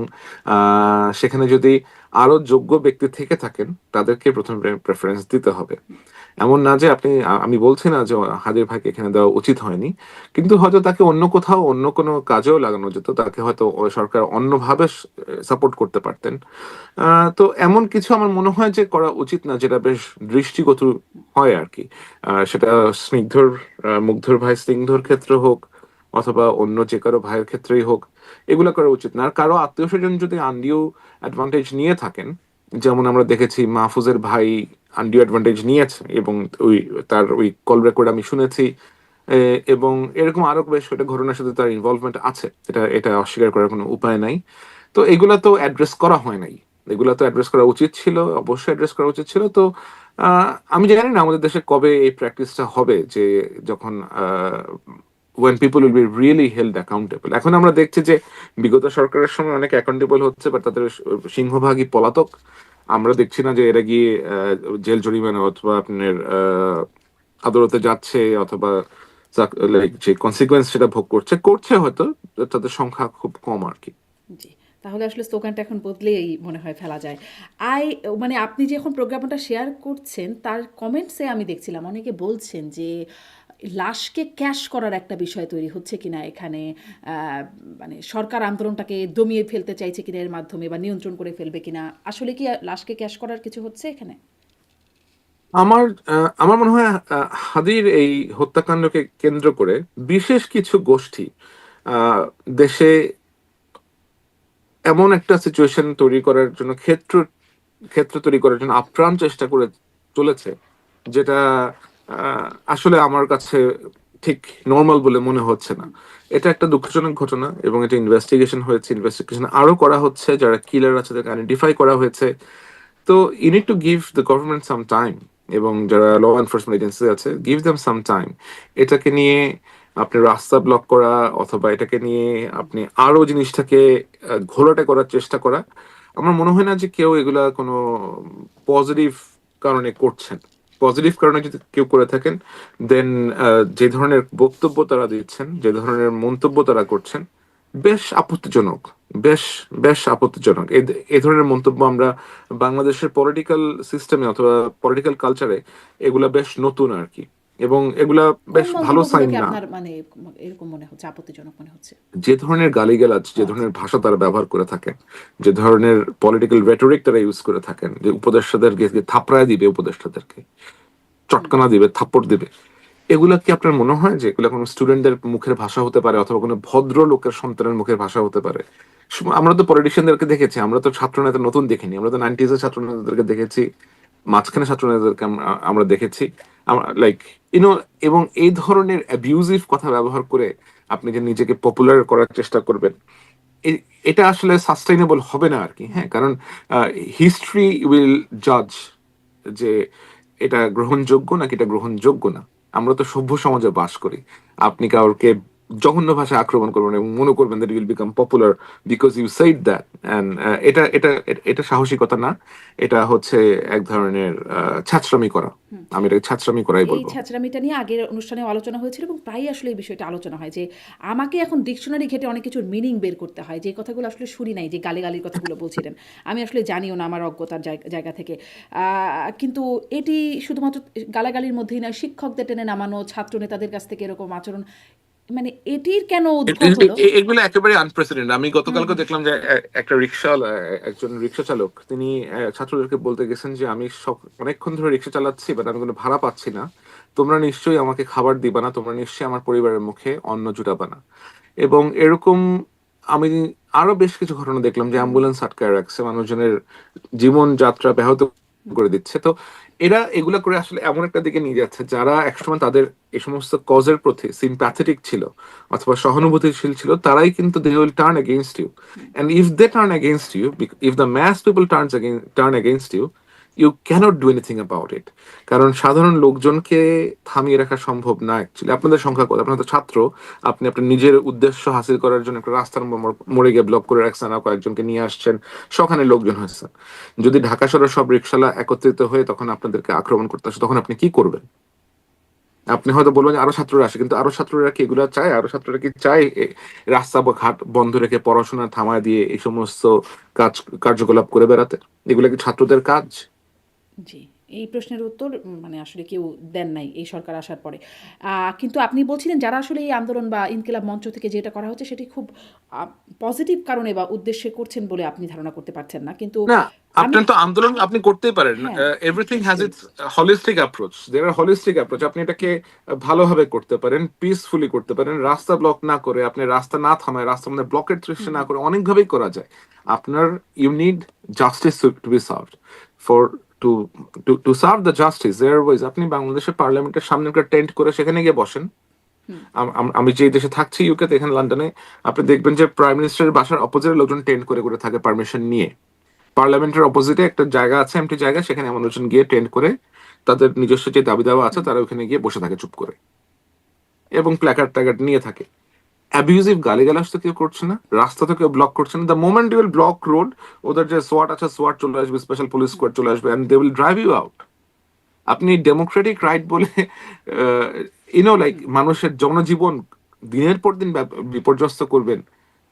S2: সেখানে যদি আরো যোগ্য ব্যক্তি থেকে থাকেন তাদেরকে প্রথমে প্রেফারেন্স দিতে হবে। এমন না যে আমি বলছি না যে হাদির ভাইকে এখানে দেওয়া উচিত হয়নি, কিন্তু হয়তো তাকে অন্য কোথাও অন্য কোনো কাজেও লাগানো যেত। তাকে হয়তো সরকার অন্যভাবে সাপোর্ট করতে পারতেন। তো এমন কিছু আমার মনে হয় যে করা উচিত না, যেটা বেশ দৃষ্টিকটু হয় আর কি। সেটা মুগ্ধর ভাই স্নিগ্ধর ক্ষেত্রে হোক, অথবা অন্য যে কারো ভাইয়ের ক্ষেত্রেই হোক, এগুলো করা উচিত না। আর কারো আত্মীয় স্বজন যদি আন্ডিও অ্যাডভান্টেজ নিয়ে থাকেন, যেমন আমরা দেখেছি মাহফুজের ভাই আন্ডিও অ্যাডভান্টেজ নিয়েছে, এবং তার ওই কল রেকর্ড আমি শুনেছি। এবং এরকম আরো বেশ কয়েকটা ঘটনার সাথে তার ইনভলভমেন্ট আছে, এটা এটা অস্বীকার করার কোনো উপায় নাই। তো এগুলা তো অ্যাড্রেস করা হয় নাই। এগুলা তো অ্যাড্রেস করা উচিত ছিল, অবশ্যই অ্যাড্রেস করা উচিত ছিল। তো আমি জানি না আমাদের দেশে কবে এই প্র্যাকটিসটা হবে, যে যখন when people will be really held accountable. এখন আমরা দেখছি যে বিগত সরকারের সময় অনেক অ্যাকাউন্টেবল হচ্ছে, বাট তাদের সিংহভাগই পলাতক। আমরা দেখছি না যে এরা গিয়ে জেল জরিমানা অথবা আপনার আদালতে যাচ্ছে, অথবা লাইক যে কনসিকুয়েন্স সেটা ভোগ করছে করছে হয়তো, তাদের সংখ্যা খুব কম আর কি।
S1: জি, তাহলে আসলে স্লোগানটা এখন বদলেই মনে হয় ফেলা যায়। আই মানে আপনি যে এখন প্রোগ্রামটা শেয়ার করছেন তার কমেন্টসে আমি দেখছিলাম অনেকে বলছেন যে লাশকে ক্যাশ করার একটা বিষয় তৈরি হচ্ছে কিনা এখানে, মানে সরকার আন্দোলনটাকে দমিয়ে ফেলতে চাইছে কিনা এর মাধ্যমে, বা নিয়ন্ত্রণ করে ফেলবে কিনা। আসলে কি লাশকে ক্যাশ করার কিছু হচ্ছে এখানে?
S2: আমার আমার মনে হয় হাদির এই হত্যাকাণ্ডকে কেন্দ্র করে বিশেষ কিছু গোষ্ঠী আহ, দেশে এমন একটা সিচুয়েশন তৈরি করার জন্য, ক্ষেত্র তৈরি করার জন্য আপ্রাণ চেষ্টা করে চলেছে, যেটা আসলে আমার কাছে ঠিক নর্মাল বলে মনে হচ্ছে না। এটা একটা দুঃখজনক ঘটনা, এবং এটা ইনভেস্টিগেশন হয়েছে, ইনভেস্টিগেশন আরো করা হচ্ছে, যারা কিলার আছে তাদেরকে আইডেন্টিফাই করা হয়েছে। তো you need to give the government some time, এবং যারা ল এনফোর্সমেন্ট এজেন্সি আছে, গিভ দেম সাম টাইম। এটাকে নিয়ে আপনি রাস্তা ব্লক করা, অথবা এটাকে নিয়ে আপনি আরো জিনিসটাকে ঘোলাটে করার চেষ্টা করা, আমার মনে হয় না যে কেউ এগুলা কোনো পজিটিভ কারণে করছেন। পজিটিভ কারণে যদি কেউ করে থাকেন, দেন যে ধরনের বক্তব্য তারা দিচ্ছেন, যে ধরনের মন্তব্য তারা করছেন, বেশ আপত্তিজনক। বেশ বেশ আপত্তিজনক। এই ধরনের মন্তব্য আমরা বাংলাদেশের পলিটিক্যাল সিস্টেমে অথবা পলিটিক্যাল কালচারে এগুলা বেশ নতুন আর কি, এবং এগুলা
S1: কোন
S2: বেশ ভালো সাইন
S1: মন্তব্যগুলোকে
S2: না।
S1: আপনার মানে এরকম মনে হচ্ছে, আপত্তিজনক মনে হচ্ছে?
S2: যে ধরনের গালিগালাজ,
S1: ও
S2: যে
S1: আচ্ছা।
S2: ধরনের ভাষা তারা ব্যবহার করে থাকেন, যে ধরনের পলিটিক্যাল রেটরিক তারা ইউজ করে থাকেন, যে উপদেষ্টাদেরকে থাপড়ায় দিবে, উপদেষ্টাদেরকে
S1: হুম।
S2: চটকানা দিবে, থাপ্পড় দিবে, এগুলা কি আপনার মনে হয় যে এগুলা কোনো স্টুডেন্টদের মুখের ভাষা হতে পারে, অথবা কোনো ভদ্র লোকের সন্তানের মুখের ভাষা হতে পারে? আমরা তো পলিটিশিয়ানদেরকে দেখেছি, আমরা তো ছাত্র নেতা নতুন দেখিনি, আমরা তো 90s এর ছাত্র নেতাদেরকে দেখেছি, মাঝখানে ছাত্র নেতাদেরকে আমরা দেখেছি, লাইক ইউনো। এবং এই ধরনের অ্যাবিউজিভ কথা ব্যবহার করে আপনি যে নিজেকে পপুলার করার চেষ্টা করবেন, এটা আসলে সাস্টেইনেবল হবে না আর কি। হ্যাঁ, কারণ হিস্ট্রি উইল জাজ যে এটা গ্রহণযোগ্য নাকি এটা গ্রহণযোগ্য না। আমরা তো সভ্য সমাজে বাস করি। আপনি কাউকে জঘন্য ভাষায় আক্রমণ করবেন এবং মনে করবেন that you will become popular because you said that, and এটা এটা এটা সাহসিকতা না, এটা হচ্ছে এক ধরনের ছ্যাচরামি করা।
S1: হুম।
S2: আমি এটাকে ছ্যাচরামি করাই
S1: এই
S2: বলবো।
S1: ছ্যাঁচড়ামিটা নিয়ে আগের অনুষ্ঠানেও আলোচনা হয়েছিল, এবং প্রায়ই আসলে এই বিষয়টা আলোচনা হয় যে আমাকে এখন ডিকশনারি ঘেটে অনেক কিছুর মিনিং বের করতে হয়, যে কথাগুলো আসলে শুনি নাই, যে গালিগালির কথাগুলো বলছিলেন আমি আসলে জানিও না আমার অজ্ঞতার জায়গা থেকে। কিন্তু এটি শুধুমাত্র গালাগালির মধ্যেই নয়, শিক্ষকদের টেনে নামানো, ছাত্র নেতাদের কাছ থেকে এরকম আচরণ, মানে এটির কেন উদ্ভব হলো?
S2: এগুলো একেবারে আনপ্রেসিডেন্ট। আমি
S1: হুম,
S2: গতকালকে
S1: হুম,
S2: দেখলাম যে একটা রিক্সাওয়ালা, একজন রিক্সা চালক, তিনি ছাত্রদেরকে বলতে গেছেন যে আমি অনেকক্ষণ ধরে রিক্সা চালাচ্ছি, বাট আমি কোনো ভাড়া পাচ্ছি না, তোমরা নিশ্চয়ই আমাকে খাবার দিবা না, তোমরা নিশ্চয়ই আমার পরিবারের মুখে অন্ন জুটাবা না। এবং এরকম আমি আরো বেশ কিছু ঘটনা দেখলাম যে
S1: হুম,
S2: অ্যাম্বুলেন্স আটকায় রাখছে, মানুষজনের জীবন যাত্রা ব্যাহত করে দিচ্ছে। তো এরা এগুলা করে আসলে এমন একটা দিকে নিয়ে যাচ্ছে, যারা একসময় তাদের এই সমস্ত কজের প্রতি সিম্প্যাথেটিক ছিল অথবা সহানুভূতিশীল ছিল, তারাই কিন্তু they will turn against you. And if they turn against you, if the mass people turn against you, you can't do anything about it. কারণ সাধারণ লোকজনকে থামিয়ে রাখা সম্ভব না। অ্যাকচুয়ালি আপনাদের সংখ্যা কত? আপনার তো ছাত্র, আপনি আপনার নিজের উদ্দেশ্য হাসিল করার জন্য একটা রাস্তার মোড়ে গিয়ে ব্লক করে রাখছেন, আর কয়েকজনকে নিয়ে আসছেন, সখানে লোকজন হয়েছে। যদি ঢাকা শহরের সব রিক্সালা একত্রিত হয়ে তখন আপনাদেরকে আক্রমণ করতে আসে, তখন আপনি কি করবেন? আপনি হয়তো বলবেন যে আরো ছাত্ররা আসে, কিন্তু আরো ছাত্ররা কি এগুলা চায়? আরো ছাত্ররা কি চায় রাস্তা বা ঘাট বন্ধ রেখে পড়াশোনা থামায় দিয়ে এই সমস্ত কাজ কার্যকলাপ করে বেড়াতে? এগুলা কি ছাত্রদের কাজ?
S1: জি, এই প্রশ্নের উত্তর মানে আসলে কেউ দেন নাই এই সরকার আসার পরে। কিন্তু আপনি বলছিলেন যারা আসলে এই আন্দোলন বা ইনকিলাব মঞ্চ থেকে যেটা করা হচ্ছে সেটি খুব আ পজিটিভ কারণে বা উদ্দেশ্যে করছেন বলে আপনি ধারণা করতে পারছেন না। কিন্তু
S2: না,
S1: আমি
S2: আপনার তো আন্দোলন আপনি করতেই পারেন।
S1: হ্যাঁ,
S2: এভরিথিং হ্যাজ
S1: নিশ্চয়ই।
S2: It's holistic approach. There are holistic approach. আপনি এটাকে ভালোভাবে করতে পারেন, পিসফুলি করতে পারেন, রাস্তা ব্লক না করে, আপনি রাস্তা না থামায়, রাস্তার মধ্যে ব্লকের সৃষ্টি
S1: হুম,
S2: না
S1: হুম।
S2: করে অনেকভাবেই করা যায়। আপনার you need justice to be served, for to to serve the justice there wise. আপনি বাংলাদেশের পার্লামেন্টের সামনে একটা টেন্ট করে সেখানে গিয়ে বসেন।
S1: হুম,
S2: আমি যে দেশে থাকছি, ইউকেতে, এখানে লন্ডনে, আপনি দেখবেন যে প্রাইম মিনিস্টারের বাসার অপোজিটে লোকজন টেন্ট করে করে থাকে পারমিশন নিয়ে। পার্লামেন্টের অপোজিটে একটা জায়গা আছে, এমটি জায়গা, সেখানে মানুষজন গিয়ে টেন্ট করে তাদের নিজস্ব যে দাবি দাওয়া আছে তারা ওখানে গিয়ে বসে থাকে চুপ করে। এবং প্ল্যাকার্ড ট্যাকার্ড নিয়ে থাকে। অ্যাবিউজিভ গালিগালাজ তো কেউ করছে না, রাস্তা তো কেউ ব্লক করছে না। The moment you will block road, ওদের যে সোয়াট আছে সোয়াট চলে আসবে, স্পেশাল পুলিশ স্কোয়াড চলে আসবে, and they will drive you out. আপনি ডেমোক্রেটিক রাইট বলে লাইক মানুষের জনজীবন দিনের পর দিন বিপর্যস্ত করবেন,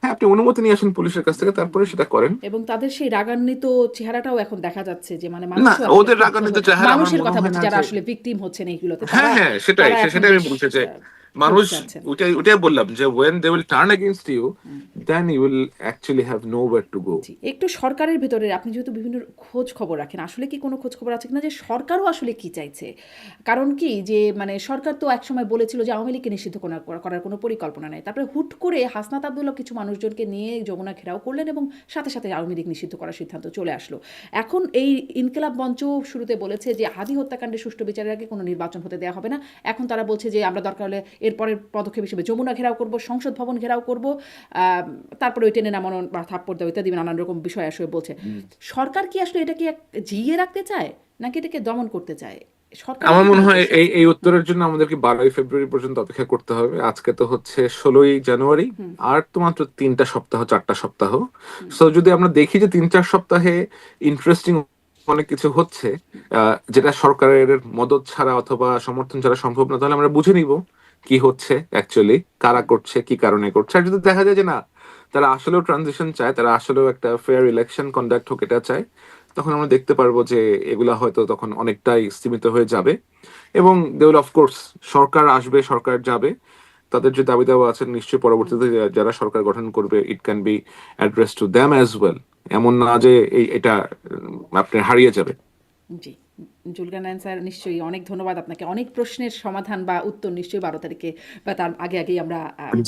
S2: হ্যাঁ আপনি অনুমতি নিয়ে আসেন পুলিশের কাছ থেকে, তারপরে সেটা করেন।
S1: এবং তাদের সেই রাগান্বিত চেহারাটাও এখন দেখা যাচ্ছে, যে মানে
S2: না,
S1: মানুষও আসলে
S2: ওদের
S1: ক্ষুব্ধ
S2: রাগান্বিত
S1: হয়ে,
S2: চেহারা আমার
S1: মানুষের
S2: মনে
S1: কথা
S2: হয়
S1: বলছি
S2: না
S1: যারা
S2: যে,
S1: আসলে ভিকটিম হচ্ছেন এইগুলোতে,
S2: হ্যাঁ
S1: তারা
S2: হ্যাঁ সেটাই
S1: তারা এখন
S2: সেটাই আমি
S1: বেশ
S2: বলতে চাই।
S1: ক্ষোভ
S2: মানুষ,
S1: যাচ্ছেন।
S2: ওইটাই ওইটাই বললাম যে when they will turn against you, then you will actually have nowhere to go.
S1: জি, একটু সরকারের ভেতরে আপনি যেহেতু বিভিন্ন খোঁজ খবর রাখেন, আসলে কি কোনো খোঁজ খবর আছে কিনা যে সরকারও আসলে কি চাইছে? কারণ কি যে মানে সরকার তো একসময় বলেছিল যে আওয়ামী লীগকে নিষিদ্ধ করার কোনো পরিকল্পনা নেই, তারপরে হুট করে হাসনাত আবদুল্লাহ কিছু মানুষজনকে নিয়ে যমুনা ঘেরাও করলেন এবং সাথে সাথে আওয়ামী লীগ নিষিদ্ধ করার সিদ্ধান্ত চলে আসলো। এখন এই ইনকিলাব মঞ্চ শুরুতে বলেছে যে হাদি হত্যাকাণ্ডের সুষ্ঠু বিচারের আগে কোনো নির্বাচন হতে দেওয়া হবে না। এখন তারা বলছে যে আমরা দরকার হলে এরপরের পদক্ষেপ হিসেবে যমুনা ঘেরাও করব, সংসদ ভবন ঘেরাও করব, তারপরে ওই টেনে নামানো বা থাপ্পড় দেওয়া ইত্যাদি নানান রকম বিষয় আসলে বলছে। সরকার কি আসলে এটাকে জিইয়ে রাখতে চায় নাকি এটাকে দমন করতে চায়? সরকারের
S2: আমার
S1: কি
S2: মনে
S1: কোনো
S2: হয়
S1: উদ্দেশ্য
S2: এই
S1: আছে?
S2: এই উত্তরের জন্য আমাদেরকে 12ই ফেব্রুয়ারি পর্যন্ত অপেক্ষা করতে হবে। আজকে তো হচ্ছে 16ই জানুয়ারি, আর তো মাত্র 3টা সপ্তাহ 4টা সপ্তাহ। সো যদি আমরা দেখি যে 3-4 সপ্তাহে ইন্টারেস্টিং অনেক কিছু হচ্ছে, যেটা সরকারের মদত ছাড়া অথবা সমর্থন ছাড়া সম্ভব না, তাহলে আমরা বুঝে নিব কি হচ্ছে অ্যাকচুয়ালি, কারা করছে, কি কারণে করছে। আর যদি দেখা যায় যে না, তারা আসলেও ট্রানজিশন চায়, তারা আসলেও একটা ফেয়ার ইলেকশন কন্ডাক্ট হোক এটা চায়, তখন আমরা দেখতে পারবো যে এগুলা হয়তো তখন অনেকটাই সীমিত হয়ে যাবে। এবং দে উইল অফকোর্স, সরকার আসবে, সরকার যাবে, তাদের যে দাবি দাওয়া আছে নিশ্চয়ই পরবর্তীতে যারা সরকার গঠন করবে, it can be address to them as well. এমন না যে এটা আপনার হারিয়ে যাবে।
S1: জি, জুলকারনাইন স্যার নিশ্চয়ই অনেক ধন্যবাদ আপনাকে। অনেক প্রশ্নের সমাধান বা উত্তর নিশ্চয়ই 12 তারিখে বা তার আগেই আমরা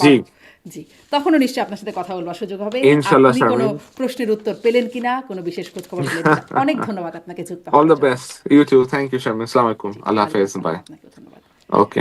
S2: জি,
S1: পাবো। জি, তখনও নিশ্চয়ই আপনার সাথে কথা বলবার সুযোগ হবে।
S2: ইনশাল্লাহ
S1: আপনি কোনো
S2: শারমিন।
S1: প্রশ্নের উত্তর পেলেন কিনা, কোনো বিশেষ খোঁজ খবর পেলেন কিনা, অনেক ধন্যবাদ আপনাকে যুক্ত
S2: অল
S1: হওয়ার
S2: দ্য
S1: জন্য।
S2: Best, you too, thank you Sharmin, আসসালামু আলাইকুম,
S1: জি,
S2: আল্লাহ
S1: ওয়ালাইকুম
S2: হাফেজ,
S1: আসসালাম,
S2: বাই।
S1: আপনাকেও ধন্যবাদ।
S2: ওকে।